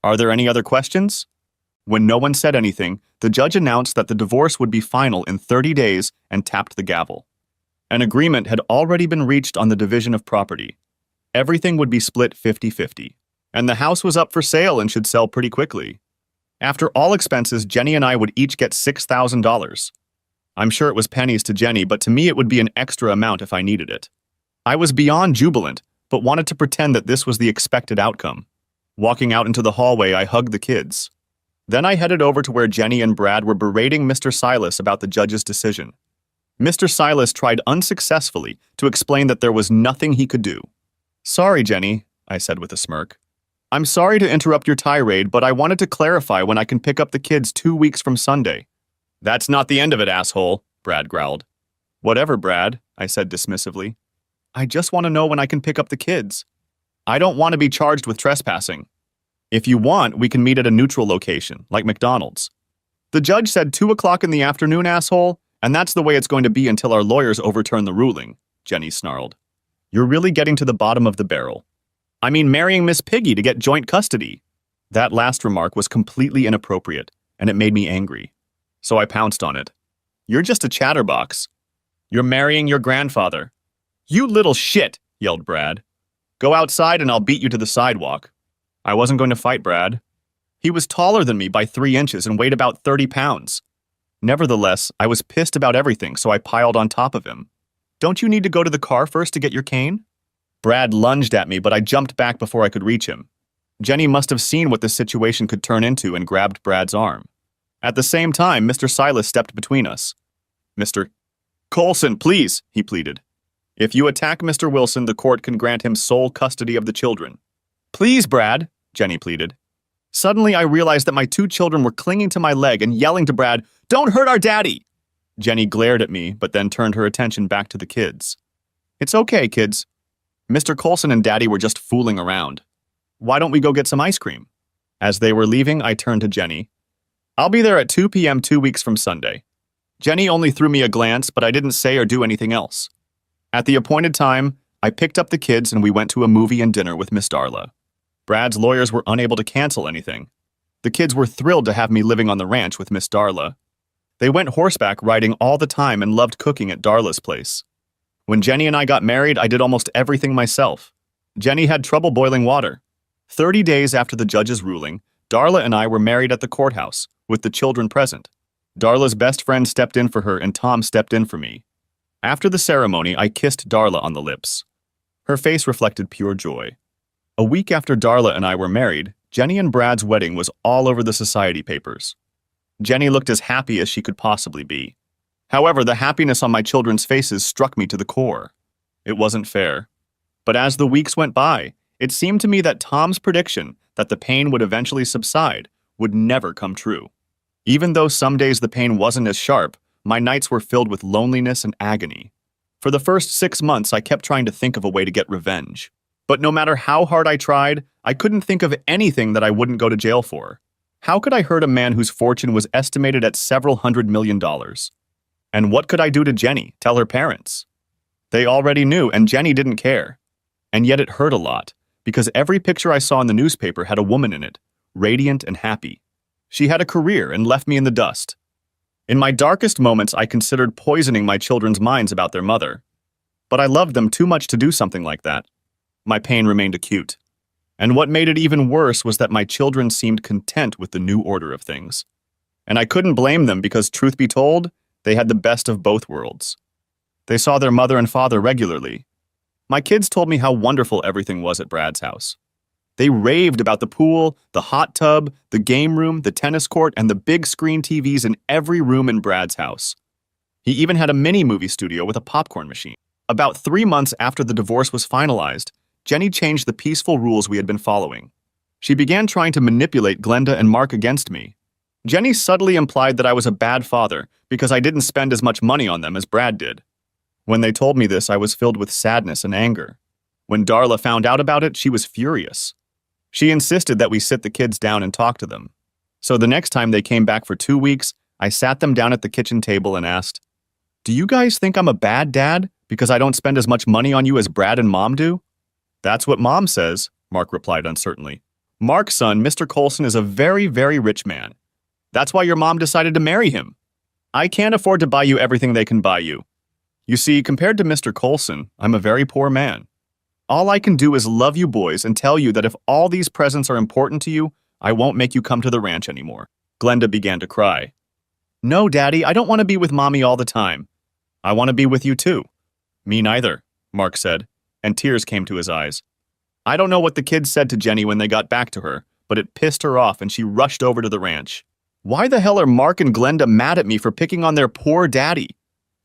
Are there any other questions? When no one said anything, the judge announced that the divorce would be final in 30 days and tapped the gavel. An agreement had already been reached on the division of property. Everything would be split 50-50, and the house was up for sale and should sell pretty quickly. After all expenses, Jenny and I would each get $6,000. I'm sure it was pennies to Jenny, but to me it would be an extra amount if I needed it. I was beyond jubilant, but wanted to pretend that this was the expected outcome. Walking out into the hallway, I hugged the kids. Then I headed over to where Jenny and Brad were berating Mr. Silas about the judge's decision. Mr. Silas tried unsuccessfully to explain that there was nothing he could do. "Sorry, Jenny," I said with a smirk. "I'm sorry to interrupt your tirade, but I wanted to clarify when I can pick up the kids 2 weeks from Sunday." "That's not the end of it, asshole," Brad growled. "Whatever, Brad," I said dismissively. "I just want to know when I can pick up the kids. I don't want to be charged with trespassing. If you want, we can meet at a neutral location, like McDonald's." "The judge said 2 o'clock in the afternoon, asshole, and that's the way it's going to be until our lawyers overturn the ruling," Jenny snarled. "You're really getting to the bottom of the barrel. I mean, marrying Miss Piggy to get joint custody." That last remark was completely inappropriate, and it made me angry. So I pounced on it. "You're just a chatterbox. You're marrying your grandfather." "You little shit," yelled Brad. "Go outside and I'll beat you to the sidewalk." I wasn't going to fight Brad. He was taller than me by 3 inches and weighed about 30 pounds. Nevertheless, I was pissed about everything, so I piled on top of him. "Don't you need to go to the car first to get your cane?" Brad lunged at me, but I jumped back before I could reach him. Jenny must have seen what this situation could turn into and grabbed Brad's arm. At the same time, Mr. Silas stepped between us. "Mr. Colson, please," he pleaded. "If you attack Mr. Wilson, the court can grant him sole custody of the children." "Please, Brad," Jenny pleaded. Suddenly, I realized that my 2 children were clinging to my leg and yelling to Brad, "Don't hurt our daddy!" Jenny glared at me, but then turned her attention back to the kids. "It's okay, kids. Mr. Colson and Daddy were just fooling around. Why don't we go get some ice cream?" As they were leaving, I turned to Jenny. "I'll be there at 2 p.m. 2 weeks from Sunday." Jenny only threw me a glance, but I didn't say or do anything else. At the appointed time, I picked up the kids and we went to a movie and dinner with Miss Darla. Brad's lawyers were unable to cancel anything. The kids were thrilled to have me living on the ranch with Miss Darla. They went horseback riding all the time and loved cooking at Darla's place. When Jenny and I got married, I did almost everything myself. Jenny had trouble boiling water. 30 days after the judge's ruling, Darla and I were married at the courthouse, with the children present. Darla's best friend stepped in for her and Tom stepped in for me. After the ceremony, I kissed Darla on the lips. Her face reflected pure joy. A week after Darla and I were married, Jenny and Brad's wedding was all over the society papers. Jenny looked as happy as she could possibly be. However, the happiness on my children's faces struck me to the core. It wasn't fair. But as the weeks went by, it seemed to me that Tom's prediction that the pain would eventually subside would never come true. Even though some days the pain wasn't as sharp, my nights were filled with loneliness and agony. For the first 6 months, I kept trying to think of a way to get revenge. But no matter how hard I tried, I couldn't think of anything that I wouldn't go to jail for. How could I hurt a man whose fortune was estimated at several $100 million? And what could I do to Jenny, tell her parents? They already knew, and Jenny didn't care. And yet it hurt a lot, because every picture I saw in the newspaper had a woman in it, radiant and happy. She had a career and left me in the dust. In my darkest moments, I considered poisoning my children's minds about their mother. But I loved them too much to do something like that. My pain remained acute. And what made it even worse was that my children seemed content with the new order of things. And I couldn't blame them because, truth be told, they had the best of both worlds. They saw their mother and father regularly. My kids told me how wonderful everything was at Brad's house. They raved about the pool, the hot tub, the game room, the tennis court, and the big screen TVs in every room in Brad's house. He even had a mini movie studio with a popcorn machine. About 3 months after the divorce was finalized, Jenny changed the peaceful rules we had been following. She began trying to manipulate Glenda and Mark against me. Jenny subtly implied that I was a bad father because I didn't spend as much money on them as Brad did. When they told me this, I was filled with sadness and anger. When Darla found out about it, she was furious. She insisted that we sit the kids down and talk to them. So the next time they came back for 2 weeks, I sat them down at the kitchen table and asked, "Do you guys think I'm a bad dad because I don't spend as much money on you as Brad and Mom do?" "That's what Mom says," Mark replied uncertainly. "Mark's son, Mr. Colson, is a very, very rich man. That's why your mom decided to marry him. I can't afford to buy you everything they can buy you. You see, compared to Mr. Colson, I'm a very poor man. All I can do is love you boys and tell you that if all these presents are important to you, I won't make you come to the ranch anymore." Glenda began to cry. "No, Daddy, I don't want to be with Mommy all the time. I want to be with you too." "Me neither," Mark said, and tears came to his eyes. I don't know what the kids said to Jenny when they got back to her, but it pissed her off and she rushed over to the ranch. "Why the hell are Mark and Glenda mad at me for picking on their poor daddy?"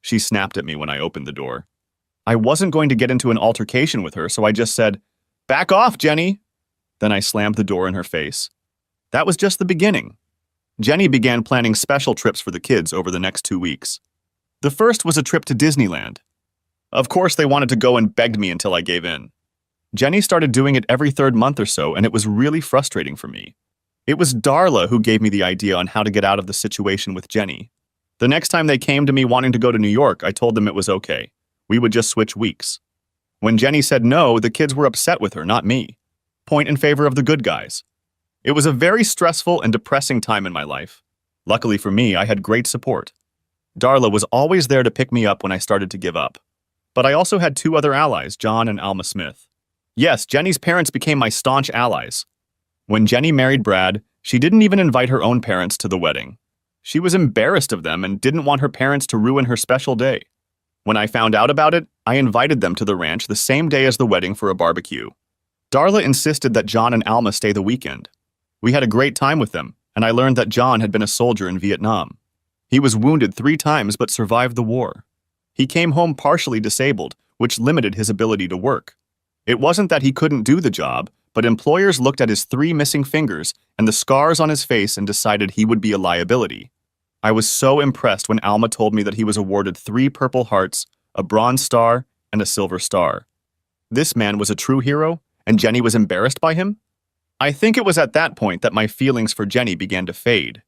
She snapped at me when I opened the door. I wasn't going to get into an altercation with her, so I just said, "Back off, Jenny!" Then I slammed the door in her face. That was just the beginning. Jenny began planning special trips for the kids over the next 2 weeks. The first was a trip to Disneyland. Of course, they wanted to go and begged me until I gave in. Jenny started doing it every 3rd month or so, and it was really frustrating for me. It was Darla who gave me the idea on how to get out of the situation with Jenny. The next time they came to me wanting to go to New York, I told them it was okay. We would just switch weeks. When Jenny said no, the kids were upset with her, not me. Point in favor of the good guys. It was a very stressful and depressing time in my life. Luckily for me, I had great support. Darla was always there to pick me up when I started to give up. But I also had 2 other allies, John and Alma Smith. Yes, Jenny's parents became my staunch allies. When Jenny married Brad, she didn't even invite her own parents to the wedding. She was embarrassed of them and didn't want her parents to ruin her special day. When I found out about it, I invited them to the ranch the same day as the wedding for a barbecue. Darla insisted that John and Alma stay the weekend. We had a great time with them, and I learned that John had been a soldier in Vietnam. He was wounded 3 times but survived the war. He came home partially disabled, which limited his ability to work. It wasn't that he couldn't do the job, but employers looked at his 3 missing fingers and the scars on his face and decided he would be a liability. I was so impressed when Alma told me that he was awarded 3 Purple Hearts, a Bronze Star, and a Silver Star. This man was a true hero, and Jenny was embarrassed by him? I think it was at that point that my feelings for Jenny began to fade.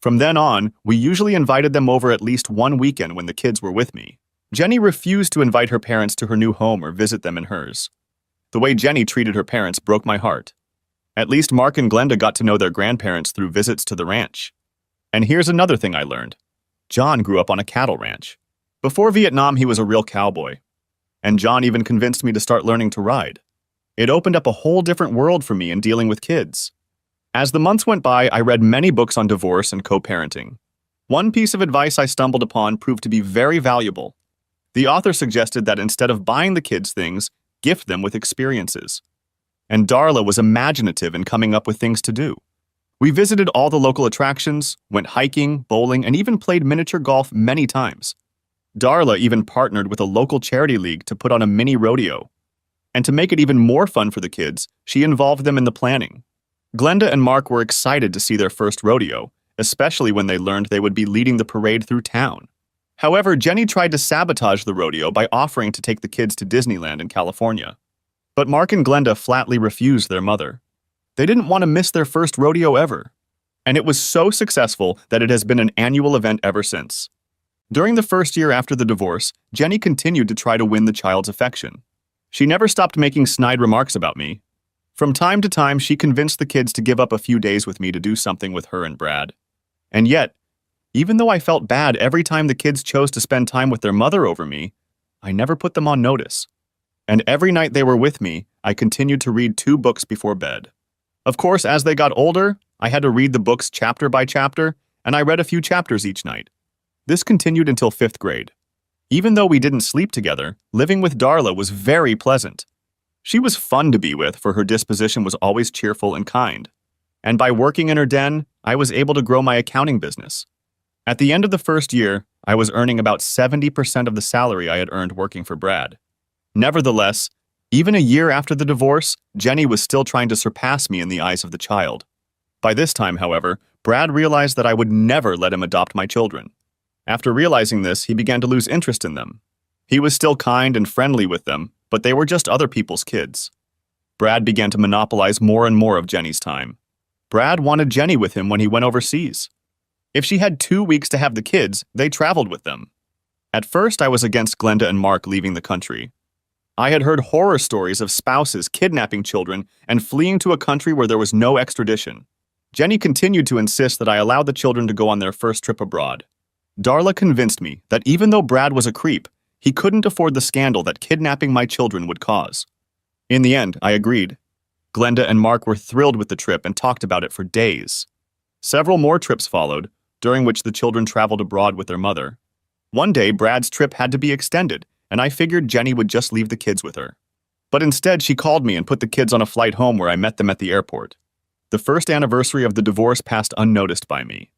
From then on, we usually invited them over at least 1 weekend when the kids were with me. Jenny refused to invite her parents to her new home or visit them in hers. The way Jenny treated her parents broke my heart. At least Mark and Glenda got to know their grandparents through visits to the ranch. And here's another thing I learned. John grew up on a cattle ranch. Before Vietnam, he was a real cowboy. And John even convinced me to start learning to ride. It opened up a whole different world for me in dealing with kids. As the months went by, I read many books on divorce and co-parenting. One piece of advice I stumbled upon proved to be very valuable. The author suggested that instead of buying the kids things, gift them with experiences. And Darla was imaginative in coming up with things to do. We visited all the local attractions, went hiking, bowling, and even played miniature golf many times. Darla even partnered with a local charity league to put on a mini rodeo. And to make it even more fun for the kids, she involved them in the planning. Glenda and Mark were excited to see their first rodeo, especially when they learned they would be leading the parade through town. However, Jenny tried to sabotage the rodeo by offering to take the kids to Disneyland in California. But Mark and Glenda flatly refused their mother. They didn't want to miss their first rodeo ever. And it was so successful that it has been an annual event ever since. During the first year after the divorce, Jenny continued to try to win the child's affection. She never stopped making snide remarks about me. From time to time, she convinced the kids to give up a few days with me to do something with her and Brad. And yet, even though I felt bad every time the kids chose to spend time with their mother over me, I never put them on notice. And every night they were with me, I continued to read 2 books before bed. Of course, as they got older, I had to read the books chapter by chapter, and I read a few chapters each night. This continued until 5th grade. Even though we didn't sleep together, living with Darla was very pleasant. She was fun to be with, for her disposition was always cheerful and kind. And by working in her den, I was able to grow my accounting business. At the end of the first year, I was earning about 70% of the salary I had earned working for Brad. Nevertheless, even a year after the divorce, Jenny was still trying to surpass me in the eyes of the child. By this time, however, Brad realized that I would never let him adopt my children. After realizing this, he began to lose interest in them. He was still kind and friendly with them, but they were just other people's kids. Brad began to monopolize more and more of Jenny's time. Brad wanted Jenny with him when he went overseas. If she had 2 weeks to have the kids, they traveled with them. At first, I was against Glenda and Mark leaving the country. I had heard horror stories of spouses kidnapping children and fleeing to a country where there was no extradition. Jenny continued to insist that I allow the children to go on their first trip abroad. Darla convinced me that even though Brad was a creep, he couldn't afford the scandal that kidnapping my children would cause. In the end, I agreed. Glenda and Mark were thrilled with the trip and talked about it for days. Several more trips followed, during which the children traveled abroad with their mother. One day, Brad's trip had to be extended, and I figured Jenny would just leave the kids with her. But instead, she called me and put the kids on a flight home where I met them at the airport. The first anniversary of the divorce passed unnoticed by me.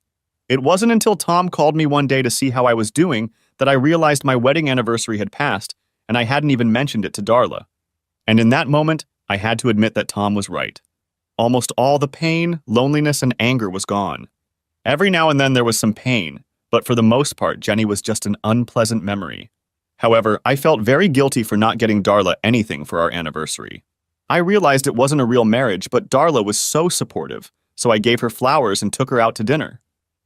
It wasn't until Tom called me one day to see how I was doing that I realized my wedding anniversary had passed, and I hadn't even mentioned it to Darla. And in that moment, I had to admit that Tom was right. Almost all the pain, loneliness, and anger was gone. Every now and then there was some pain, but for the most part, Jenny was just an unpleasant memory. However, I felt very guilty for not getting Darla anything for our anniversary. I realized it wasn't a real marriage, but Darla was so supportive, so I gave her flowers and took her out to dinner.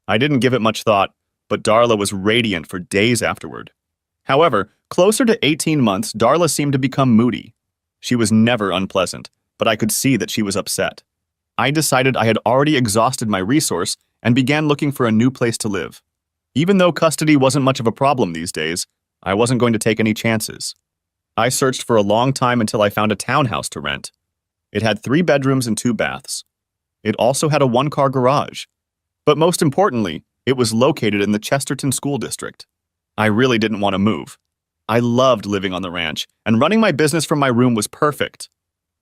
I didn't give it much thought, but Darla was radiant for days afterward. However, closer to 18 months, Darla seemed to become moody. She was never unpleasant, but I could see that she was upset. I decided I had already exhausted my resource and began looking for a new place to live. Even though custody wasn't much of a problem these days, I wasn't going to take any chances. I searched for a long time until I found a townhouse to rent. It had 3 bedrooms and 2 baths. It also had a 1-car garage. But most importantly, it was located in the Chesterton School District. I really didn't want to move. I loved living on the ranch, and running my business from my room was perfect.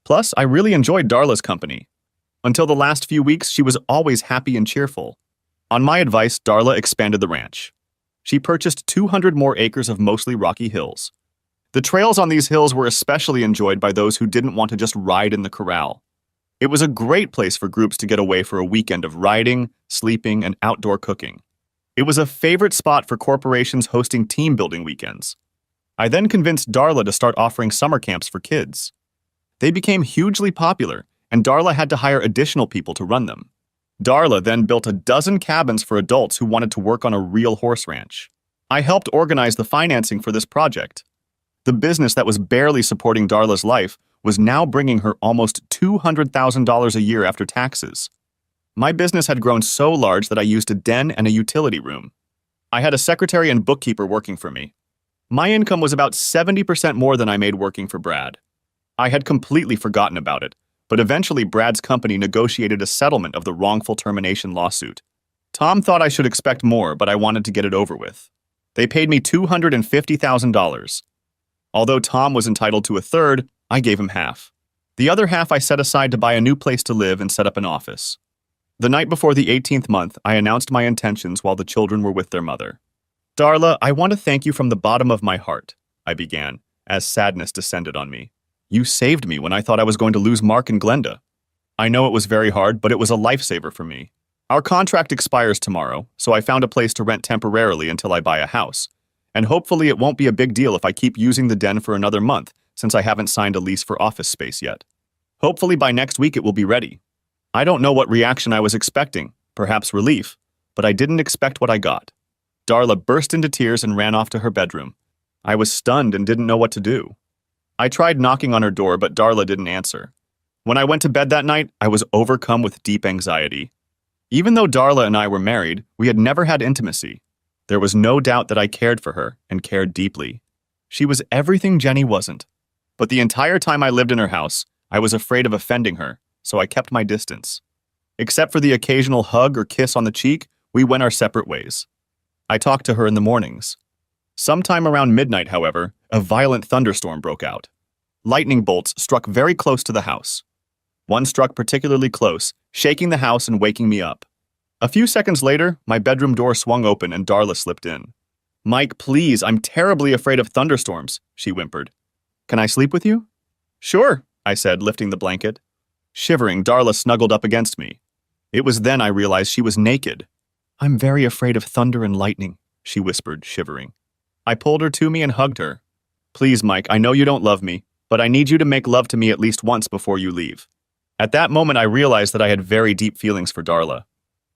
Plus, I really enjoyed Darla's company. Until the last few weeks, she was always happy and cheerful. On my advice, Darla expanded the ranch. She purchased 200 more acres of mostly rocky hills. The trails on these hills were especially enjoyed by those who didn't want to just ride in the corral. It was a great place for groups to get away for a weekend of riding, sleeping, and outdoor cooking. It was a favorite spot for corporations hosting team-building weekends. I then convinced Darla to start offering summer camps for kids. They became hugely popular, and Darla had to hire additional people to run them. Darla then built a dozen cabins for adults who wanted to work on a real horse ranch. I helped organize the financing for this project. The business that was barely supporting Darla's life was now bringing her almost $200,000 a year after taxes. My business had grown so large that I used a den and a utility room. I had a secretary and bookkeeper working for me. My income was about 70% more than I made working for Brad. I had completely forgotten about it, but eventually Brad's company negotiated a settlement of the wrongful termination lawsuit. Tom thought I should expect more, but I wanted to get it over with. They paid me $250,000. Although Tom was entitled to a third, I gave him half. The other half I set aside to buy a new place to live and set up an office. The night before the 18th month, I announced my intentions while the children were with their mother. Darla, I want to thank you from the bottom of my heart, I began, as sadness descended on me. You saved me when I thought I was going to lose Mark and Glenda. I know it was very hard, but it was a lifesaver for me. Our contract expires tomorrow, so I found a place to rent temporarily until I buy a house. And hopefully it won't be a big deal if I keep using the den for another month, since I haven't signed a lease for office space yet. Hopefully by next week it will be ready. I don't know what reaction I was expecting, perhaps relief, but I didn't expect what I got. Darla burst into tears and ran off to her bedroom. I was stunned and didn't know what to do. I tried knocking on her door, but Darla didn't answer. When I went to bed that night, I was overcome with deep anxiety. Even though Darla and I were married, we had never had intimacy. There was no doubt that I cared for her and cared deeply. She was everything Jenny wasn't. But the entire time I lived in her house, I was afraid of offending her, so I kept my distance. Except for the occasional hug or kiss on the cheek, we went our separate ways. I talked to her in the mornings. Sometime around midnight, however, a violent thunderstorm broke out. Lightning bolts struck very close to the house. One struck particularly close, shaking the house and waking me up. A few seconds later, my bedroom door swung open and Darla slipped in. "Mike, please, I'm terribly afraid of thunderstorms," she whimpered. "Can I sleep with you?" "Sure," I said, lifting the blanket. Shivering, Darla snuggled up against me. It was then I realized she was naked. "I'm very afraid of thunder and lightning," she whispered, shivering. I pulled her to me and hugged her. "Please, Mike, I know you don't love me, but I need you to make love to me at least once before you leave." At that moment, I realized that I had very deep feelings for Darla.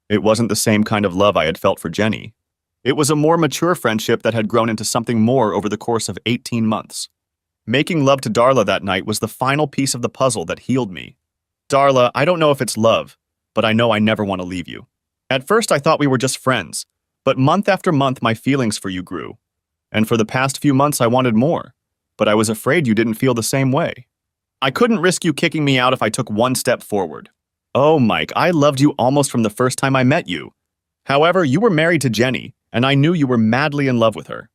It wasn't the same kind of love I had felt for Jenny. It was a more mature friendship that had grown into something more over the course of 18 months. Making love to Darla that night was the final piece of the puzzle that healed me. "Darla, I don't know if it's love, but I know I never want to leave you. At first, I thought we were just friends, but month after month, my feelings for you grew. And for the past few months, I wanted more, but I was afraid you didn't feel the same way. I couldn't risk you kicking me out if I took one step forward. Oh, Mike, I loved you almost from the first time I met you. However, you were married to Jenny, and I knew you were madly in love with her.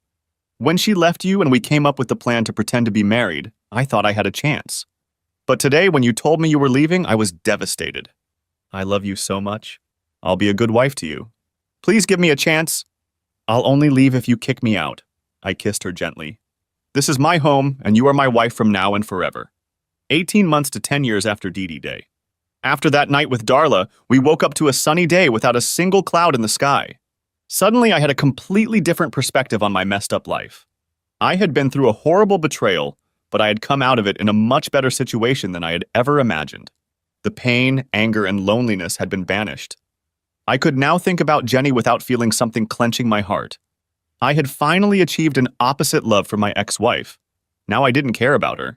When she left you and we came up with the plan to pretend to be married, I thought I had a chance. But today, when you told me you were leaving, I was devastated. I love you so much. I'll be a good wife to you. Please give me a chance. I'll only leave if you kick me out." I kissed her gently. "This is my home, and you are my wife from now and forever." 18 months to 10 years after D.D. Day. After that night with Darla, we woke up to a sunny day without a single cloud in the sky. Suddenly, I had a completely different perspective on my messed up life. I had been through a horrible betrayal, but I had come out of it in a much better situation than I had ever imagined. The pain, anger, and loneliness had been banished. I could now think about Jenny without feeling something clenching my heart. I had finally achieved an opposite love for my ex-wife. Now I didn't care about her.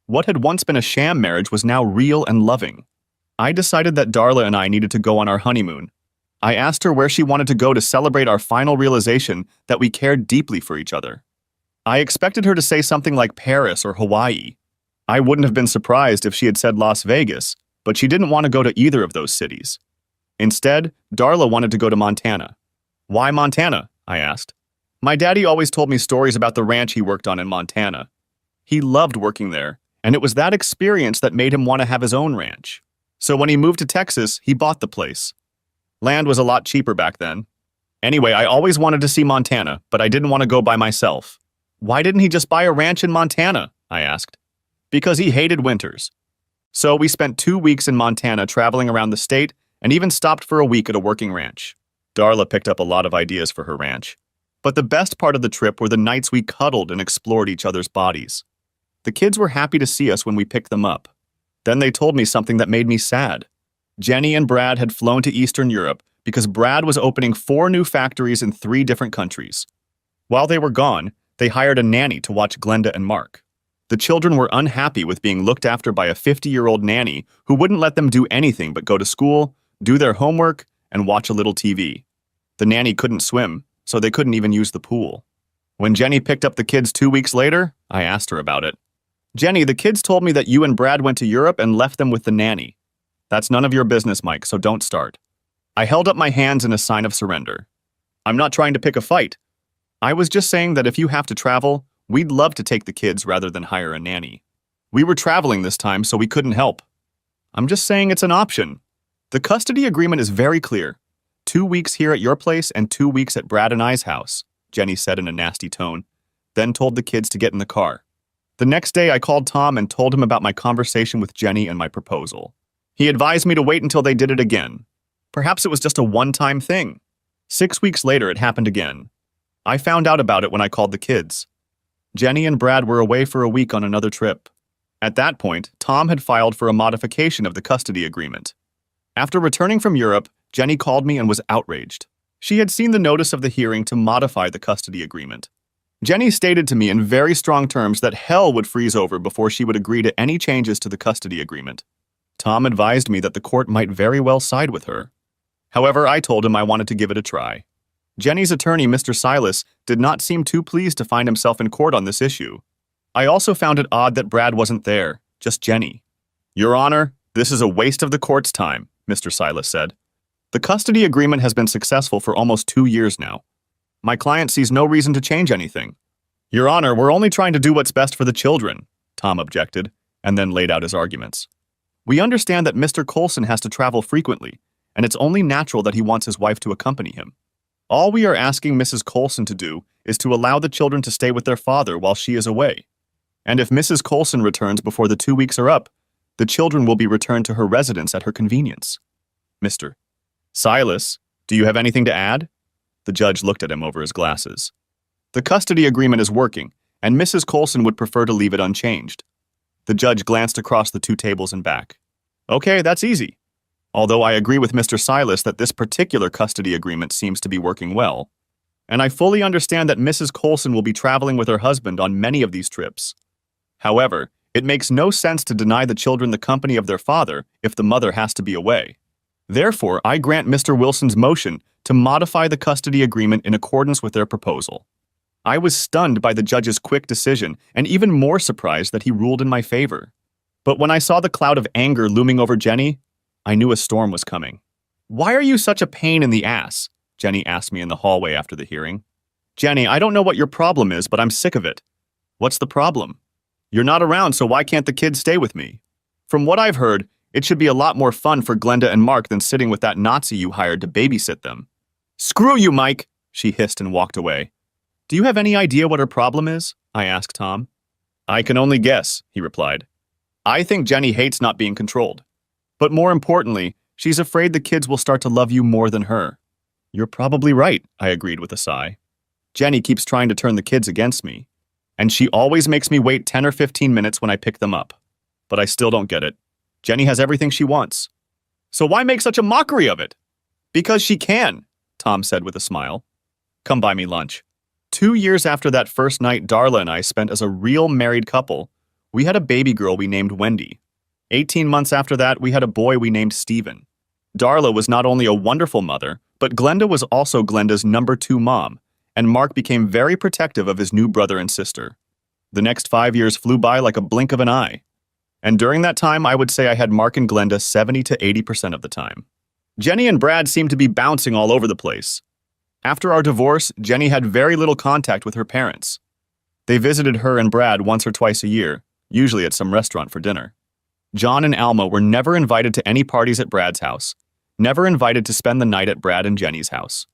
What had once been a sham marriage was now real and loving. I decided that Darla and I needed to go on our honeymoon. I asked her where she wanted to go to celebrate our final realization that we cared deeply for each other. I expected her to say something like Paris or Hawaii. I wouldn't have been surprised if she had said Las Vegas, but she didn't want to go to either of those cities. Instead, Darla wanted to go to Montana. "Why Montana?" I asked. "My daddy always told me stories about the ranch he worked on in Montana. He loved working there, and it was that experience that made him want to have his own ranch. So when he moved to Texas, he bought the place. Land was a lot cheaper back then. Anyway, I always wanted to see Montana, but I didn't want to go by myself." "Why didn't he just buy a ranch in Montana?" I asked. "Because he hated winters." So we spent 2 weeks in Montana traveling around the state and even stopped for a week at a working ranch. Darla picked up a lot of ideas for her ranch. But the best part of the trip were the nights we cuddled and explored each other's bodies. The kids were happy to see us when we picked them up. Then they told me something that made me sad. Jenny and Brad had flown to Eastern Europe because Brad was opening 4 new factories in 3 different countries. While they were gone, they hired a nanny to watch Glenda and Mark. The children were unhappy with being looked after by a 50-year-old nanny who wouldn't let them do anything but go to school, do their homework, and watch a little TV. The nanny couldn't swim, so they couldn't even use the pool. When Jenny picked up the kids 2 weeks later, I asked her about it. "Jenny, the kids told me that you and Brad went to Europe and left them with the nanny." "That's none of your business, Mike, so don't start." I held up my hands in a sign of surrender. "I'm not trying to pick a fight. I was just saying that if you have to travel, we'd love to take the kids rather than hire a nanny. We were traveling this time, so we couldn't help. I'm just saying it's an option. The custody agreement is very clear. 2 weeks here at your place and 2 weeks at Brad and I's house," Jenny said in a nasty tone, then told the kids to get in the car. The next day, I called Tom and told him about my conversation with Jenny and my proposal. He advised me to wait until they did it again. Perhaps it was just a one-time thing. 6 weeks later, it happened again. I found out about it when I called the kids. Jenny and Brad were away for a week on another trip. At that point, Tom had filed for a modification of the custody agreement. After returning from Europe, Jenny called me and was outraged. She had seen the notice of the hearing to modify the custody agreement. Jenny stated to me in very strong terms that hell would freeze over before she would agree to any changes to the custody agreement. Tom advised me that the court might very well side with her. However, I told him I wanted to give it a try. Jenny's attorney, Mr. Silas, did not seem too pleased to find himself in court on this issue. I also found it odd that Brad wasn't there, just Jenny. Your Honor, this is a waste of the court's time, Mr. Silas said. The custody agreement has been successful for almost 2 years now. My client sees no reason to change anything. Your Honor, we're only trying to do what's best for the children, Tom objected, and then laid out his arguments. We understand that Mr. Coulson has to travel frequently, and it's only natural that he wants his wife to accompany him. All we are asking Mrs. Coulson to do is to allow the children to stay with their father while she is away. And if Mrs. Coulson returns before the 2 weeks are up, the children will be returned to her residence at her convenience. Mr. Silas, do you have anything to add? The judge looked at him over his glasses. The custody agreement is working, and Mrs. Coulson would prefer to leave it unchanged. The judge glanced across the 2 tables and back. Okay, that's easy. Although I agree with Mr. Silas that this particular custody agreement seems to be working well. And I fully understand that Mrs. Coulson will be traveling with her husband on many of these trips. However, it makes no sense to deny the children the company of their father if the mother has to be away. Therefore, I grant Mr. Wilson's motion to modify the custody agreement in accordance with their proposal. I was stunned by the judge's quick decision and even more surprised that he ruled in my favor. But when I saw the cloud of anger looming over Jenny, I knew a storm was coming. Why are you such a pain in the ass? Jenny asked me in the hallway after the hearing. Jenny, I don't know what your problem is, but I'm sick of it. What's the problem? You're not around, so why can't the kids stay with me? From what I've heard, it should be a lot more fun for Glenda and Mark than sitting with that Nazi you hired to babysit them. Screw you, Mike, she hissed and walked away. Do you have any idea what her problem is? I asked Tom. I can only guess, he replied. I think Jenny hates not being controlled. But more importantly, she's afraid the kids will start to love you more than her. You're probably right, I agreed with a sigh. Jenny keeps trying to turn the kids against me. And she always makes me wait 10 or 15 minutes when I pick them up. But I still don't get it. Jenny has everything she wants. So why make such a mockery of it? Because she can, Tom said with a smile. Come buy me lunch. 2 years after that first night Darla and I spent as a real married couple, we had a baby girl we named Wendy. 18 months after that, we had a boy we named Stephen. Darla was not only a wonderful mother, but Glenda was also Glenda's number 2 mom, and Mark became very protective of his new brother and sister. The next 5 years flew by like a blink of an eye. And during that time, I would say I had Mark and Glenda 70 to 80% of the time. Jenny and Brad seemed to be bouncing all over the place. After our divorce, Jenny had very little contact with her parents. They visited her and Brad once or twice a year, usually at some restaurant for dinner. John and Alma were never invited to any parties at Brad's house, never invited to spend the night at Brad and Jenny's house.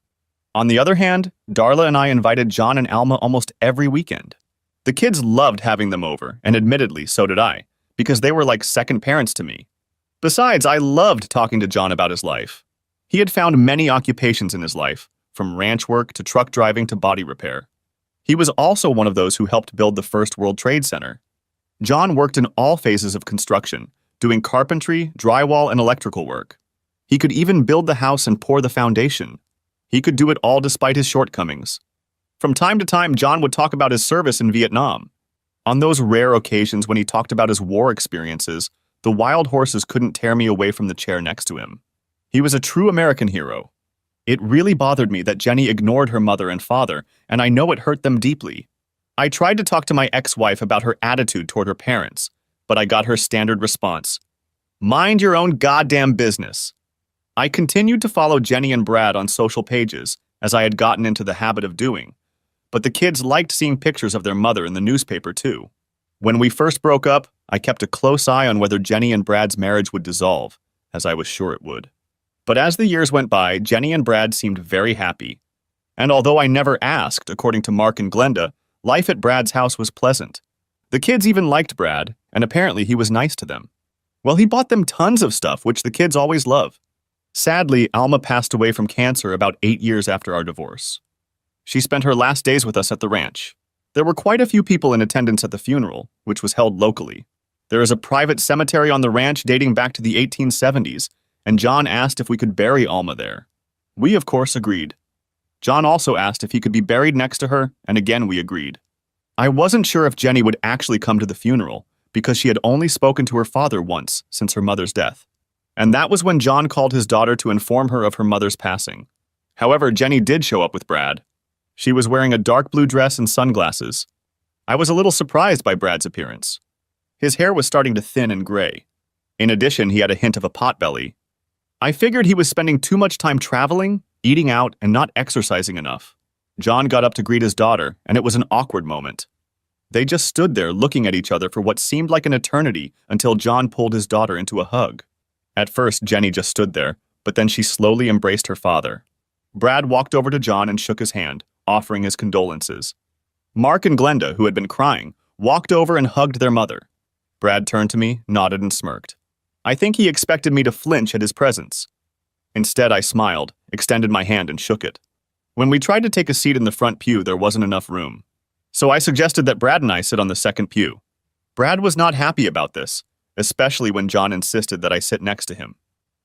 On the other hand, Darla and I invited John and Alma almost every weekend. The kids loved having them over, and admittedly, so did I, because they were like second parents to me. Besides, I loved talking to John about his life. He had found many occupations in his life, from ranch work to truck driving to body repair. He was also one of those who helped build the first World Trade Center. John worked in all phases of construction, doing carpentry, drywall, and electrical work. He could even build the house and pour the foundation. He could do it all despite his shortcomings. From time to time, John would talk about his service in Vietnam. On those rare occasions when he talked about his war experiences, the wild horses couldn't tear me away from the chair next to him. He was a true American hero. It really bothered me that Jenny ignored her mother and father, and I know it hurt them deeply. I tried to talk to my ex-wife about her attitude toward her parents, but I got her standard response. Mind your own goddamn business. I continued to follow Jenny and Brad on social pages, as I had gotten into the habit of doing, but the kids liked seeing pictures of their mother in the newspaper too. When we first broke up, I kept a close eye on whether Jenny and Brad's marriage would dissolve, as I was sure it would. But as the years went by, Jenny and Brad seemed very happy. And although I never asked, according to Mark and Glenda, life at Brad's house was pleasant. The kids even liked Brad, and apparently he was nice to them. Well, he bought them tons of stuff, which the kids always love. Sadly, Alma passed away from cancer about 8 years after our divorce. She spent her last days with us at the ranch. There were quite a few people in attendance at the funeral, which was held locally. There is a private cemetery on the ranch dating back to the 1870s, and John asked if we could bury Alma there. We, of course, agreed. John also asked if he could be buried next to her, and again we agreed. I wasn't sure if Jenny would actually come to the funeral, because she had only spoken to her father once since her mother's death. And that was when John called his daughter to inform her of her mother's passing. However, Jenny did show up with Brad. She was wearing a dark blue dress and sunglasses. I was a little surprised by Brad's appearance. His hair was starting to thin and gray. In addition, he had a hint of a potbelly. I figured he was spending too much time traveling, eating out, and not exercising enough. John got up to greet his daughter, and it was an awkward moment. They just stood there looking at each other for what seemed like an eternity until John pulled his daughter into a hug. At first, Jenny just stood there, but then she slowly embraced her father. Brad walked over to John and shook his hand, offering his condolences. Mark and Glenda, who had been crying, walked over and hugged their mother. Brad turned to me, nodded, and smirked. I think he expected me to flinch at his presence. Instead, I smiled, extended my hand, and shook it. When we tried to take a seat in the front pew, there wasn't enough room. So I suggested that Brad and I sit on the second pew. Brad was not happy about this, especially when John insisted that I sit next to him.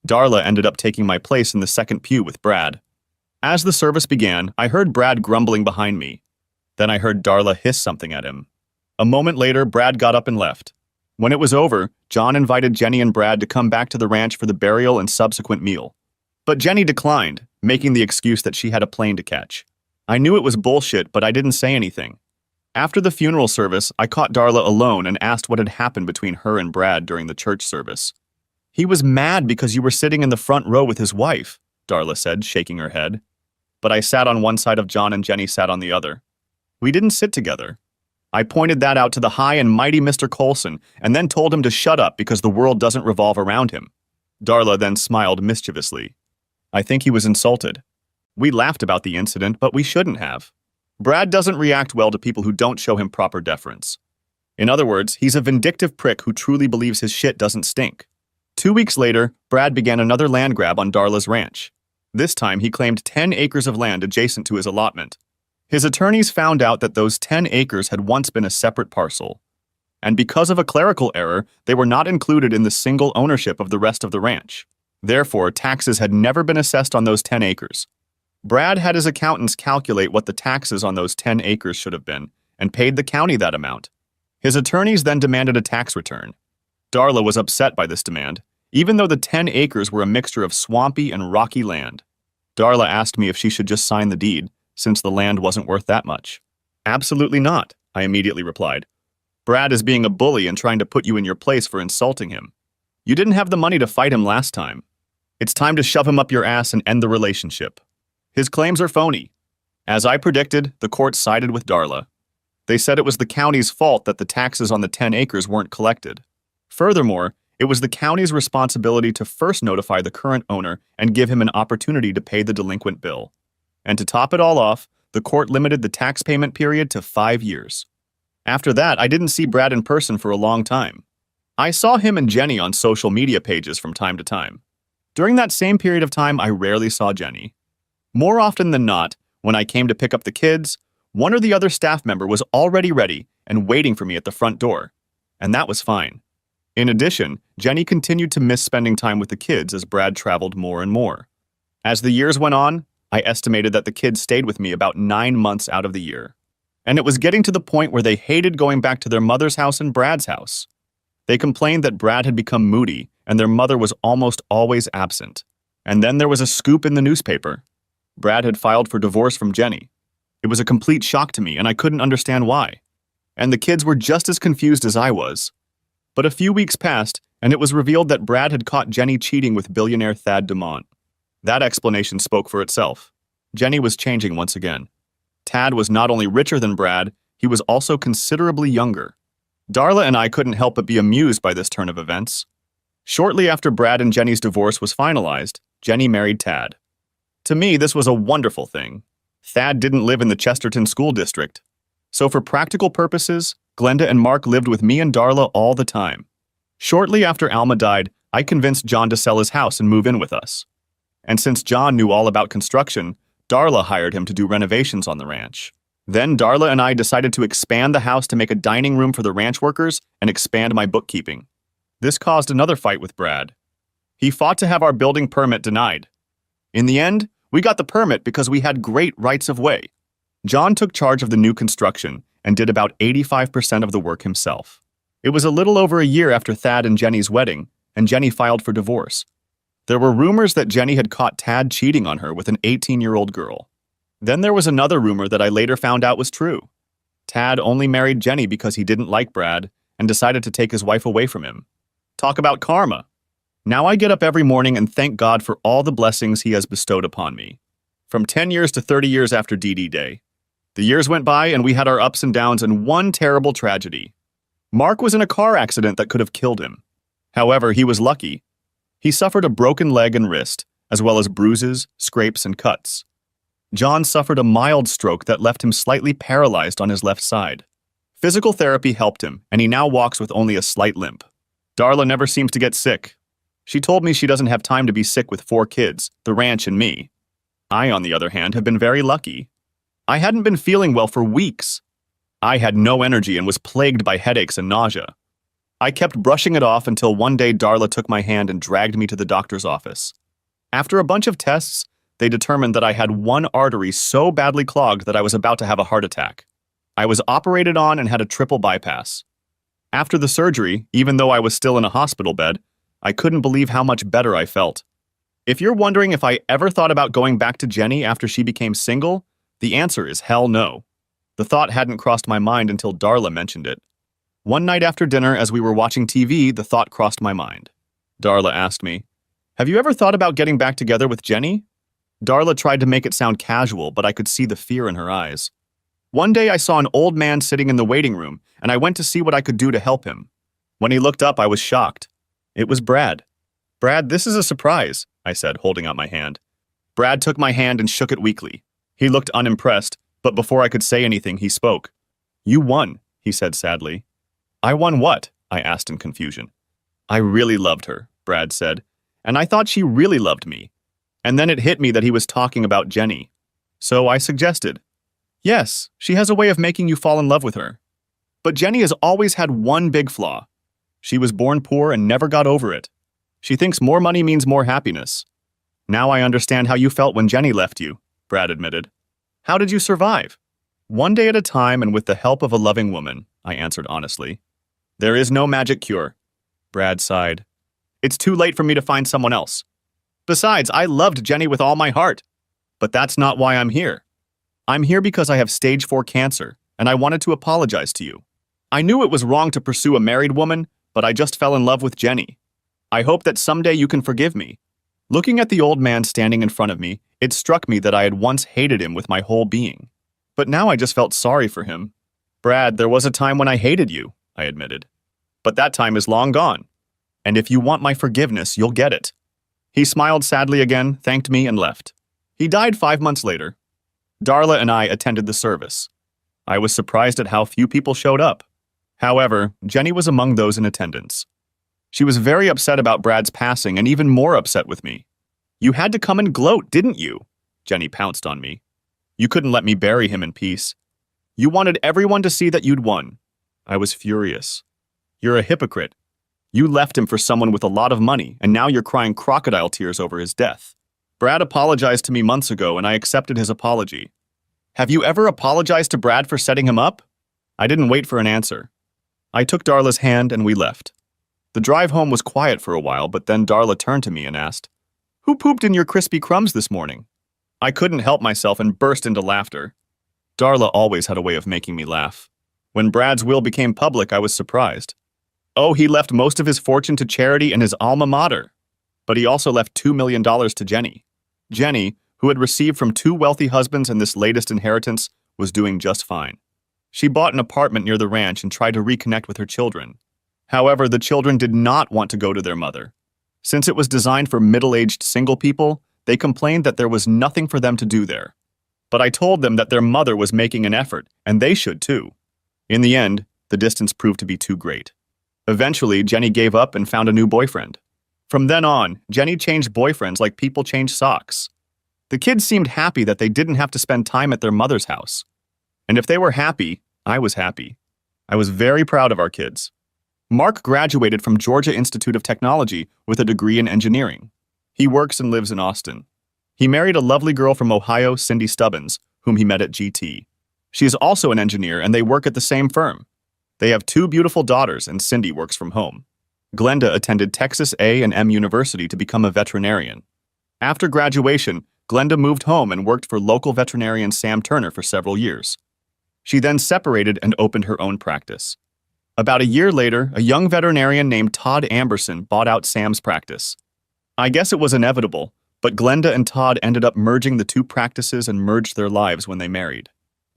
Darla ended up taking my place in the second pew with Brad. As the service began, I heard Brad grumbling behind me. Then I heard Darla hiss something at him. A moment later, Brad got up and left. When it was over, John invited Jenny and Brad to come back to the ranch for the burial and subsequent meal. But Jenny declined, making the excuse that she had a plane to catch. I knew it was bullshit, but I didn't say anything. After the funeral service, I caught Darla alone and asked what had happened between her and Brad during the church service. He was mad because you were sitting in the front row with his wife, Darla said, shaking her head. But I sat on one side of John and Jenny sat on the other. We didn't sit together. I pointed that out to the high and mighty Mr. Coulson and then told him to shut up because the world doesn't revolve around him. Darla then smiled mischievously. I think he was insulted. We laughed about the incident, but we shouldn't have. Brad doesn't react well to people who don't show him proper deference. In other words, he's a vindictive prick who truly believes his shit doesn't stink. 2 weeks later, Brad began another land grab on Darla's ranch. This time, he claimed 10 acres of land adjacent to his allotment. His attorneys found out that those 10 acres had once been a separate parcel. And because of a clerical error, they were not included in the single ownership of the rest of the ranch. Therefore, taxes had never been assessed on those 10 acres. Brad had his accountants calculate what the taxes on those 10 acres should have been, and paid the county that amount. His attorneys then demanded a tax return. Darla was upset by this demand, even though the 10 acres were a mixture of swampy and rocky land. Darla asked me if she should just sign the deed, since the land wasn't worth that much. Absolutely not, I immediately replied. Brad is being a bully and trying to put you in your place for insulting him. You didn't have the money to fight him last time. It's time to shove him up your ass and end the relationship. His claims are phony. As I predicted, the court sided with Darla. They said it was the county's fault that the taxes on the 10 acres weren't collected. Furthermore, it was the county's responsibility to first notify the current owner and give him an opportunity to pay the delinquent bill. And to top it all off, the court limited the tax payment period to 5 years. After that, I didn't see Brad in person for a long time. I saw him and Jenny on social media pages from time to time. During that same period of time, I rarely saw Jenny. More often than not, when I came to pick up the kids, one or the other staff member was already ready and waiting for me at the front door, and that was fine. In addition, Jenny continued to miss spending time with the kids as Brad traveled more and more. As the years went on, I estimated that the kids stayed with me about 9 months out of the year. And it was getting to the point where they hated going back to their mother's house and Brad's house. They complained that Brad had become moody and their mother was almost always absent. And then there was a scoop in the newspaper. Brad had filed for divorce from Jenny. It was a complete shock to me and I couldn't understand why. And the kids were just as confused as I was. But a few weeks passed and it was revealed that Brad had caught Jenny cheating with billionaire Thad DeMont. That explanation spoke for itself. Jenny was changing once again. Tad was not only richer than Brad, he was also considerably younger. Darla and I couldn't help but be amused by this turn of events. Shortly after Brad and Jenny's divorce was finalized, Jenny married Tad. To me, this was a wonderful thing. Thad didn't live in the Chesterton School District. So for practical purposes, Glenda and Mark lived with me and Darla all the time. Shortly after Alma died, I convinced John to sell his house and move in with us. And since John knew all about construction, Darla hired him to do renovations on the ranch. Then Darla and I decided to expand the house to make a dining room for the ranch workers and expand my bookkeeping. This caused another fight with Brad. He fought to have our building permit denied. In the end, we got the permit because we had great rights of way. John took charge of the new construction and did about 85% of the work himself. It was a little over a year after Thad and Jenny's wedding, and Jenny filed for divorce. There were rumors that Jenny had caught Tad cheating on her with an 18-year-old girl. Then there was another rumor that I later found out was true. Tad only married Jenny because he didn't like Brad and decided to take his wife away from him. Talk about karma. Now I get up every morning and thank God for all the blessings he has bestowed upon me. From 10 years to 30 years after DD Day. The years went by and we had our ups and downs and one terrible tragedy. Mark was in a car accident that could have killed him. However, he was lucky. He suffered a broken leg and wrist, as well as bruises, scrapes, and cuts. John suffered a mild stroke that left him slightly paralyzed on his left side. Physical therapy helped him, and he now walks with only a slight limp. Darla never seems to get sick. She told me she doesn't have time to be sick with 4 kids, the ranch, and me. I, on the other hand, have been very lucky. I hadn't been feeling well for weeks. I had no energy and was plagued by headaches and nausea. I kept brushing it off until one day Darla took my hand and dragged me to the doctor's office. After a bunch of tests, they determined that I had one artery so badly clogged that I was about to have a heart attack. I was operated on and had a triple bypass. After the surgery, even though I was still in a hospital bed, I couldn't believe how much better I felt. If you're wondering if I ever thought about going back to Jenny after she became single, the answer is hell no. The thought hadn't crossed my mind until Darla mentioned it. One night after dinner, as we were watching TV, the thought crossed my mind. Darla asked me, "Have you ever thought about getting back together with Jenny?" Darla tried to make it sound casual, but I could see the fear in her eyes. One day I saw an old man sitting in the waiting room, and I went to see what I could do to help him. When he looked up, I was shocked. It was Brad. "Brad, this is a surprise," I said, holding out my hand. Brad took my hand and shook it weakly. He looked unimpressed, but before I could say anything, he spoke. "You won," he said sadly. "I won what?" I asked in confusion. "I really loved her," Brad said, "and I thought she really loved me." And then it hit me that he was talking about Jenny. So I suggested, "Yes, she has a way of making you fall in love with her. But Jenny has always had one big flaw. She was born poor and never got over it. She thinks more money means more happiness." "Now I understand how you felt when Jenny left you," Brad admitted. "How did you survive?" "One day at a time and with the help of a loving woman," I answered honestly. "There is no magic cure." Brad sighed. "It's too late for me to find someone else. Besides, I loved Jenny with all my heart. But that's not why I'm here. I'm here because I have stage 4 cancer, and I wanted to apologize to you. I knew it was wrong to pursue a married woman, but I just fell in love with Jenny. I hope that someday you can forgive me." Looking at the old man standing in front of me, it struck me that I had once hated him with my whole being. But now I just felt sorry for him. "Brad, there was a time when I hated you," I admitted. "But that time is long gone. And if you want my forgiveness, you'll get it." He smiled sadly again, thanked me, and left. He died 5 months later. Darla and I attended the service. I was surprised at how few people showed up. However, Jenny was among those in attendance. She was very upset about Brad's passing and even more upset with me. "You had to come and gloat, didn't you?" Jenny pounced on me. "You couldn't let me bury him in peace. You wanted everyone to see that you'd won." I was furious. "You're a hypocrite. You left him for someone with a lot of money, and now you're crying crocodile tears over his death. Brad apologized to me months ago, and I accepted his apology. Have you ever apologized to Brad for setting him up?" I didn't wait for an answer. I took Darla's hand and we left. The drive home was quiet for a while, but then Darla turned to me and asked, "Who pooped in your crispy crumbs this morning?" I couldn't help myself and burst into laughter. Darla always had a way of making me laugh. When Brad's will became public, I was surprised. Oh, he left most of his fortune to charity and his alma mater. But he also left $2 million to Jenny. Jenny, who had received from 2 wealthy husbands and this latest inheritance, was doing just fine. She bought an apartment near the ranch and tried to reconnect with her children. However, the children did not want to go to their mother. Since it was designed for middle-aged single people, they complained that there was nothing for them to do there. But I told them that their mother was making an effort, and they should too. In the end, the distance proved to be too great. Eventually, Jenny gave up and found a new boyfriend. From then on, Jenny changed boyfriends like people change socks. The kids seemed happy that they didn't have to spend time at their mother's house. And if they were happy, I was happy. I was very proud of our kids. Mark graduated from Georgia Institute of Technology with a degree in engineering. He works and lives in Austin. He married a lovely girl from Ohio, Cindy Stubbins, whom he met at GT. She is also an engineer and they work at the same firm. They have two beautiful daughters, and Cindy works from home. Glenda attended Texas A&M University to become a veterinarian. After graduation, Glenda moved home and worked for local veterinarian Sam Turner for several years. She then separated and opened her own practice. About a year later, a young veterinarian named Todd Amberson bought out Sam's practice. I guess it was inevitable, but Glenda and Todd ended up merging the two practices and merged their lives when they married.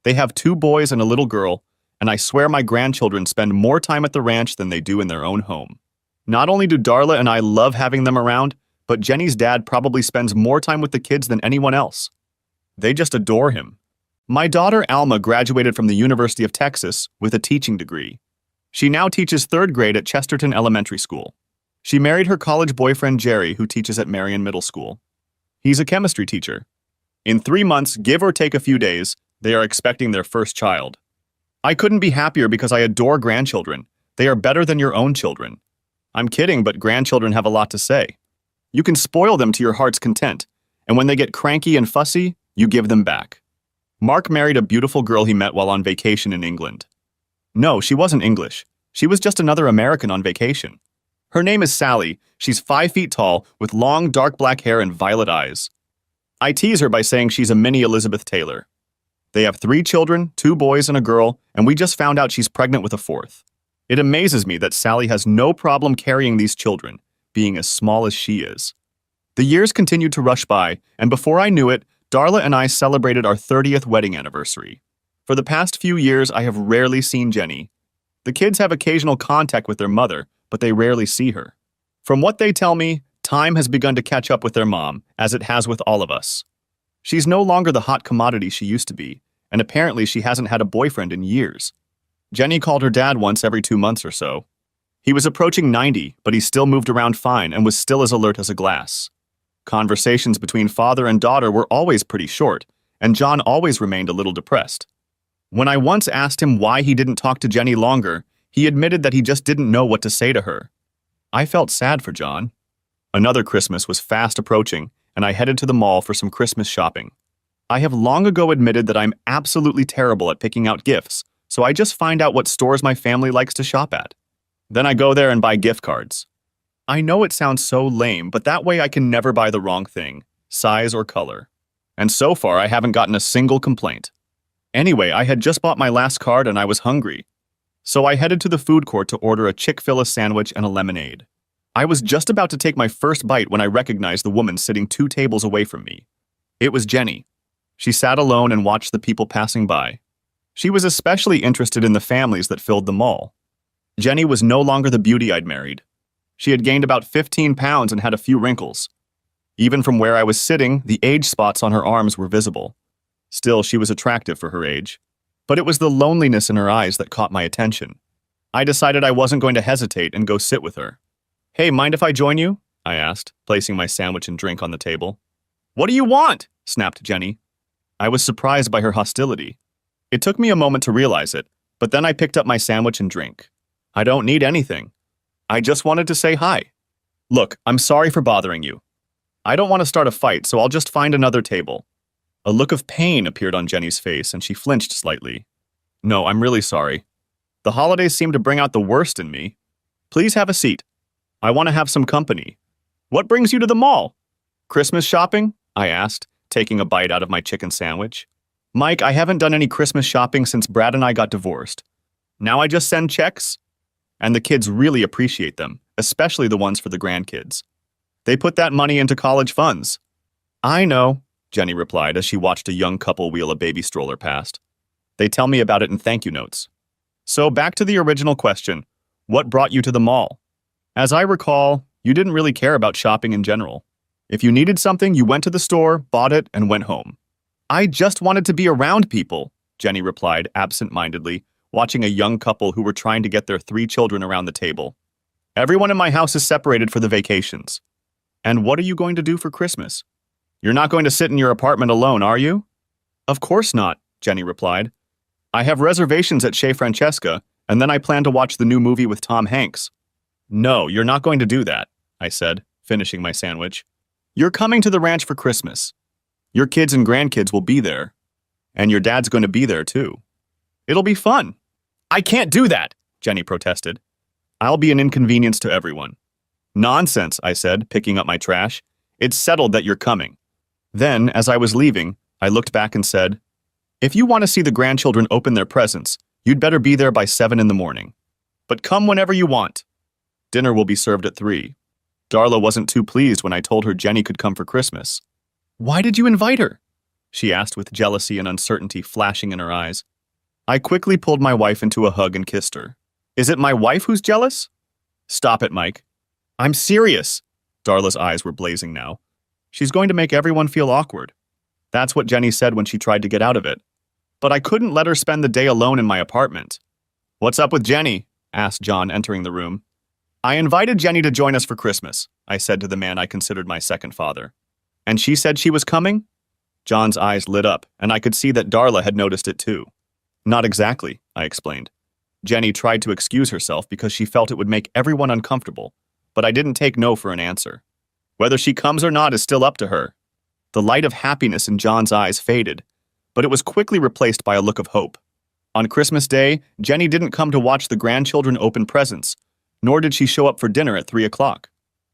They have two boys and a little girl, and I swear my grandchildren spend more time at the ranch than they do in their own home. Not only do Darla and I love having them around, but Jenny's dad probably spends more time with the kids than anyone else. They just adore him. My daughter Alma graduated from the University of Texas with a teaching degree. She now teaches third grade at Chesterton Elementary School. She married her college boyfriend Jerry, who teaches at Marion Middle School. He's a chemistry teacher. In 3 months, give or take a few days, they are expecting their first child. I couldn't be happier because I adore grandchildren. They are better than your own children. I'm kidding, but grandchildren have a lot to say. You can spoil them to your heart's content, and when they get cranky and fussy, you give them back. Mark married a beautiful girl he met while on vacation in England. No, she wasn't English. She was just another American on vacation. Her name is Sally. She's 5 feet tall, with long, dark black hair and violet eyes. I tease her by saying she's a mini Elizabeth Taylor. They have 3 children, 2 boys and a girl, and we just found out she's pregnant with a 4th. It amazes me that Sally has no problem carrying these children, being as small as she is. The years continued to rush by, and before I knew it, Darla and I celebrated our 30th wedding anniversary. For the past few years, I have rarely seen Jenny. The kids have occasional contact with their mother, but they rarely see her. From what they tell me, time has begun to catch up with their mom, as it has with all of us. She's no longer the hot commodity she used to be, and apparently she hasn't had a boyfriend in years. Jenny called her dad once every 2 months or so. He was approaching 90, but he still moved around fine and was still as alert as a glass. Conversations between father and daughter were always pretty short, and John always remained a little depressed. When I once asked him why he didn't talk to Jenny longer, he admitted that he just didn't know what to say to her. I felt sad for John. Another Christmas was fast approaching, and I headed to the mall for some Christmas shopping. I have long ago admitted that I'm absolutely terrible at picking out gifts, so I just find out what stores my family likes to shop at. Then I go there and buy gift cards. I know it sounds so lame, but that way I can never buy the wrong thing, size or color. And so far, I haven't gotten a single complaint. Anyway, I had just bought my last card and I was hungry. So I headed to the food court to order a Chick-fil-A sandwich and a lemonade. I was just about to take my first bite when I recognized the woman sitting 2 tables away from me. It was Jenny. She sat alone and watched the people passing by. She was especially interested in the families that filled the mall. Jenny was no longer the beauty I'd married. She had gained about 15 pounds and had a few wrinkles. Even from where I was sitting, the age spots on her arms were visible. Still, she was attractive for her age. But it was the loneliness in her eyes that caught my attention. I decided I wasn't going to hesitate and go sit with her. "Hey, mind if I join you?" I asked, placing my sandwich and drink on the table. "What do you want?" snapped Jenny. I was surprised by her hostility. It took me a moment to realize it, but then I picked up my sandwich and drink. I don't need anything. I just wanted to say hi. "Look, I'm sorry for bothering you. I don't want to start a fight, so I'll just find another table." A look of pain appeared on Jenny's face, and she flinched slightly. "No, I'm really sorry. The holidays seem to bring out the worst in me. Please have a seat. I want to have some company. What brings you to the mall?" "Christmas shopping?" I asked, taking a bite out of my chicken sandwich. "Mike, I haven't done any Christmas shopping since Brad and I got divorced. Now I just send checks? And the kids really appreciate them, especially the ones for the grandkids. They put that money into college funds." "I know," Jenny replied as she watched a young couple wheel a baby stroller past. "They tell me about it in thank you notes." So back to the original question, what brought you to the mall? As I recall, you didn't really care about shopping in general. If you needed something, you went to the store, bought it, and went home. "I just wanted to be around people," Jenny replied absent-mindedly, watching a young couple who were trying to get their 3 children around the table. "Everyone in my house is separated for the vacations." "And what are you going to do for Christmas?" "You're not going to sit in your apartment alone, are you?" "Of course not," Jenny replied. "I have reservations at Chez Francesca, and then I plan to watch the new movie with Tom Hanks." "No, you're not going to do that," I said, finishing my sandwich. "You're coming to the ranch for Christmas. Your kids and grandkids will be there. And your dad's going to be there, too. It'll be fun." "I can't do that," Jenny protested. I'll be an inconvenience to everyone. Nonsense, I said, picking up my trash. It's settled that you're coming. Then, as I was leaving, I looked back and said, if you want to see the grandchildren open their presents, you'd better be there by 7 in the morning. But come whenever you want. Dinner will be served at 3. Darla wasn't too pleased when I told her Jenny could come for Christmas. Why did you invite her? She asked with jealousy and uncertainty flashing in her eyes. I quickly pulled my wife into a hug and kissed her. Is it my wife who's jealous? Stop it, Mike. I'm serious. Darla's eyes were blazing now. She's going to make everyone feel awkward. That's what Jenny said when she tried to get out of it. But I couldn't let her spend the day alone in my apartment. What's up with Jenny? Asked John, entering the room. I invited Jenny to join us for Christmas, I said to the man I considered my second father. And she said she was coming? John's eyes lit up, and I could see that Darla had noticed it too. Not exactly, I explained. Jenny tried to excuse herself because she felt it would make everyone uncomfortable, but I didn't take no for an answer. Whether she comes or not is still up to her. The light of happiness in John's eyes faded, but it was quickly replaced by a look of hope. On Christmas Day, Jenny didn't come to watch the grandchildren open presents, nor did she show up for dinner at 3 o'clock.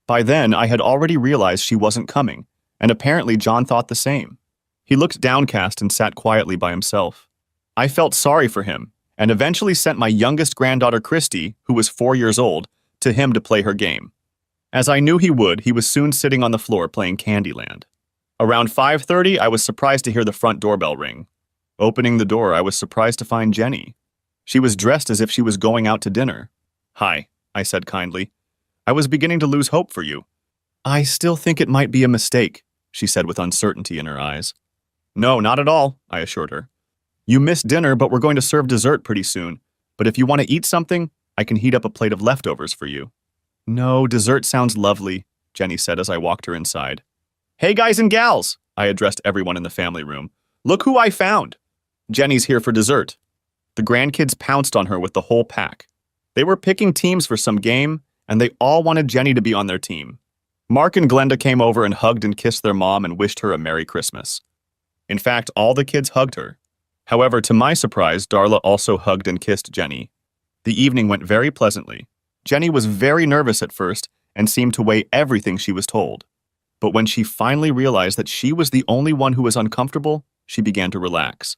By then, I had already realized she wasn't coming, and apparently John thought the same. He looked downcast and sat quietly by himself. I felt sorry for him, and eventually sent my youngest granddaughter Christy, who was 4 years old, to him to play her game. As I knew he would, he was soon sitting on the floor playing Candyland. Around 5:30, I was surprised to hear the front doorbell ring. Opening the door, I was surprised to find Jenny. She was dressed as if she was going out to dinner. Hi, I said kindly. I was beginning to lose hope for you. I still think it might be a mistake, she said with uncertainty in her eyes. No, not at all, I assured her. You missed dinner, but we're going to serve dessert pretty soon. But if you want to eat something, I can heat up a plate of leftovers for you. No, dessert sounds lovely, Jenny said as I walked her inside. Hey guys and gals, I addressed everyone in the family room. Look who I found. Jenny's here for dessert. The grandkids pounced on her with the whole pack. They were picking teams for some game, and they all wanted Jenny to be on their team. Mark and Glenda came over and hugged and kissed their mom and wished her a Merry Christmas. In fact, all the kids hugged her. However, to my surprise, Darla also hugged and kissed Jenny. The evening went very pleasantly. Jenny was very nervous at first and seemed to weigh everything she was told. But when she finally realized that she was the only one who was uncomfortable, she began to relax.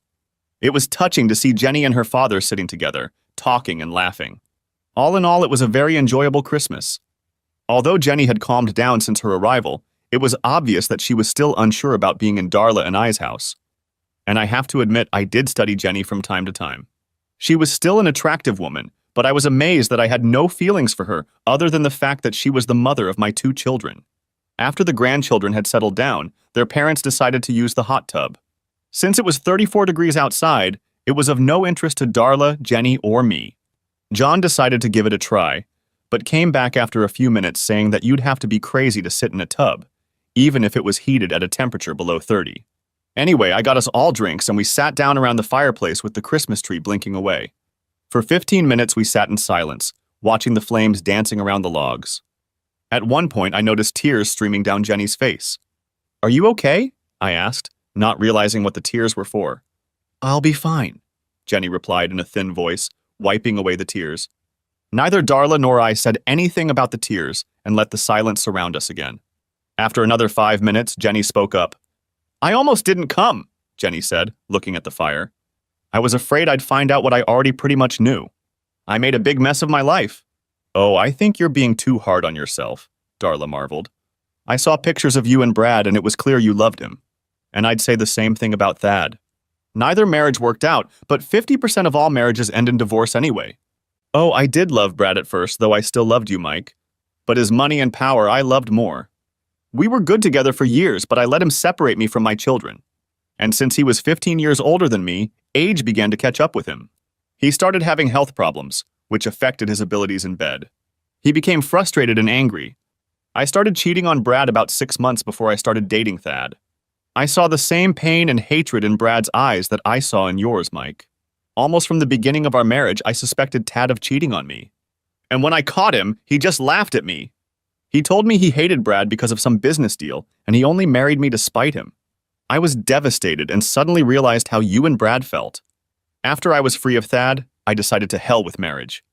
It was touching to see Jenny and her father sitting together, talking and laughing. All in all, it was a very enjoyable Christmas. Although Jenny had calmed down since her arrival, it was obvious that she was still unsure about being in Darla and I's house. And I have to admit, I did study Jenny from time to time. She was still an attractive woman, but I was amazed that I had no feelings for her other than the fact that she was the mother of my 2 children. After the grandchildren had settled down, their parents decided to use the hot tub. Since it was 34 degrees outside, it was of no interest to Darla, Jenny, or me. John decided to give it a try, but came back after a few minutes saying that you'd have to be crazy to sit in a tub, even if it was heated at a temperature below 30. Anyway, I got us all drinks and we sat down around the fireplace with the Christmas tree blinking away. For 15 minutes we sat in silence, watching the flames dancing around the logs. At one point, I noticed tears streaming down Jenny's face. Are you okay? I asked, not realizing what the tears were for. I'll be fine, Jenny replied in a thin voice, wiping away the tears. Neither Darla nor I said anything about the tears and let the silence surround us again. After another 5 minutes, Jenny spoke up. I almost didn't come, Jenny said, looking at the fire. I was afraid I'd find out what I already pretty much knew. I made a big mess of my life. Oh, I think you're being too hard on yourself, Darla marveled. I saw pictures of you and Brad and it was clear you loved him. And I'd say the same thing about Thad. Neither marriage worked out, but 50% of all marriages end in divorce anyway. Oh, I did love Brad at first, though I still loved you, Mike. But his money and power I loved more. We were good together for years, but I let him separate me from my children. And since he was 15 years older than me, age began to catch up with him. He started having health problems, which affected his abilities in bed. He became frustrated and angry. I started cheating on Brad about 6 months before I started dating Thad. I saw the same pain and hatred in Brad's eyes that I saw in yours, Mike. Almost from the beginning of our marriage, I suspected Thad of cheating on me. And when I caught him, he just laughed at me. He told me he hated Brad because of some business deal, and he only married me to spite him. I was devastated and suddenly realized how you and Brad felt. After I was free of Thad, I decided to hell with marriage.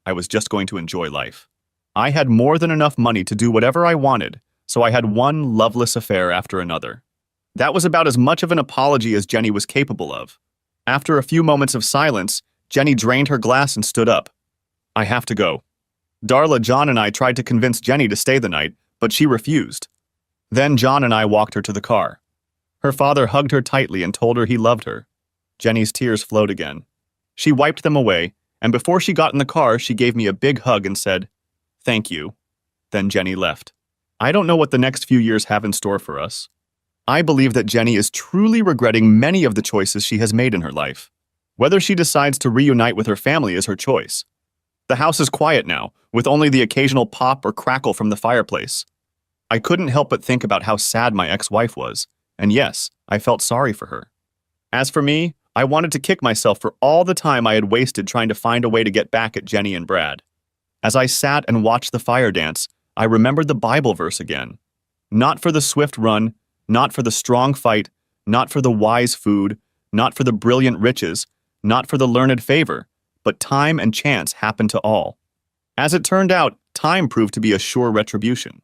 I was just going to enjoy life. I had more than enough money to do whatever I wanted, so I had one loveless affair after another. That was about as much of an apology as Jenny was capable of. After a few moments of silence, Jenny drained her glass and stood up. I have to go. Darla, John, and I tried to convince Jenny to stay the night, but she refused. Then John and I walked her to the car. Her father hugged her tightly and told her he loved her. Jenny's tears flowed again. She wiped them away, and before she got in the car, she gave me a big hug and said, "Thank you." Then Jenny left. I don't know what the next few years have in store for us. I believe that Jenny is truly regretting many of the choices she has made in her life. Whether she decides to reunite with her family is her choice. The house is quiet now, with only the occasional pop or crackle from the fireplace. I couldn't help but think about how sad my ex-wife was, and yes, I felt sorry for her. As for me, I wanted to kick myself for all the time I had wasted trying to find a way to get back at Jenny and Brad. As I sat and watched the fire dance, I remembered the Bible verse again. Not for the swift run, not for the strong fight, not for the wise food, not for the brilliant riches, not for the learned favor, but time and chance happen to all. As it turned out, time proved to be a sure retribution.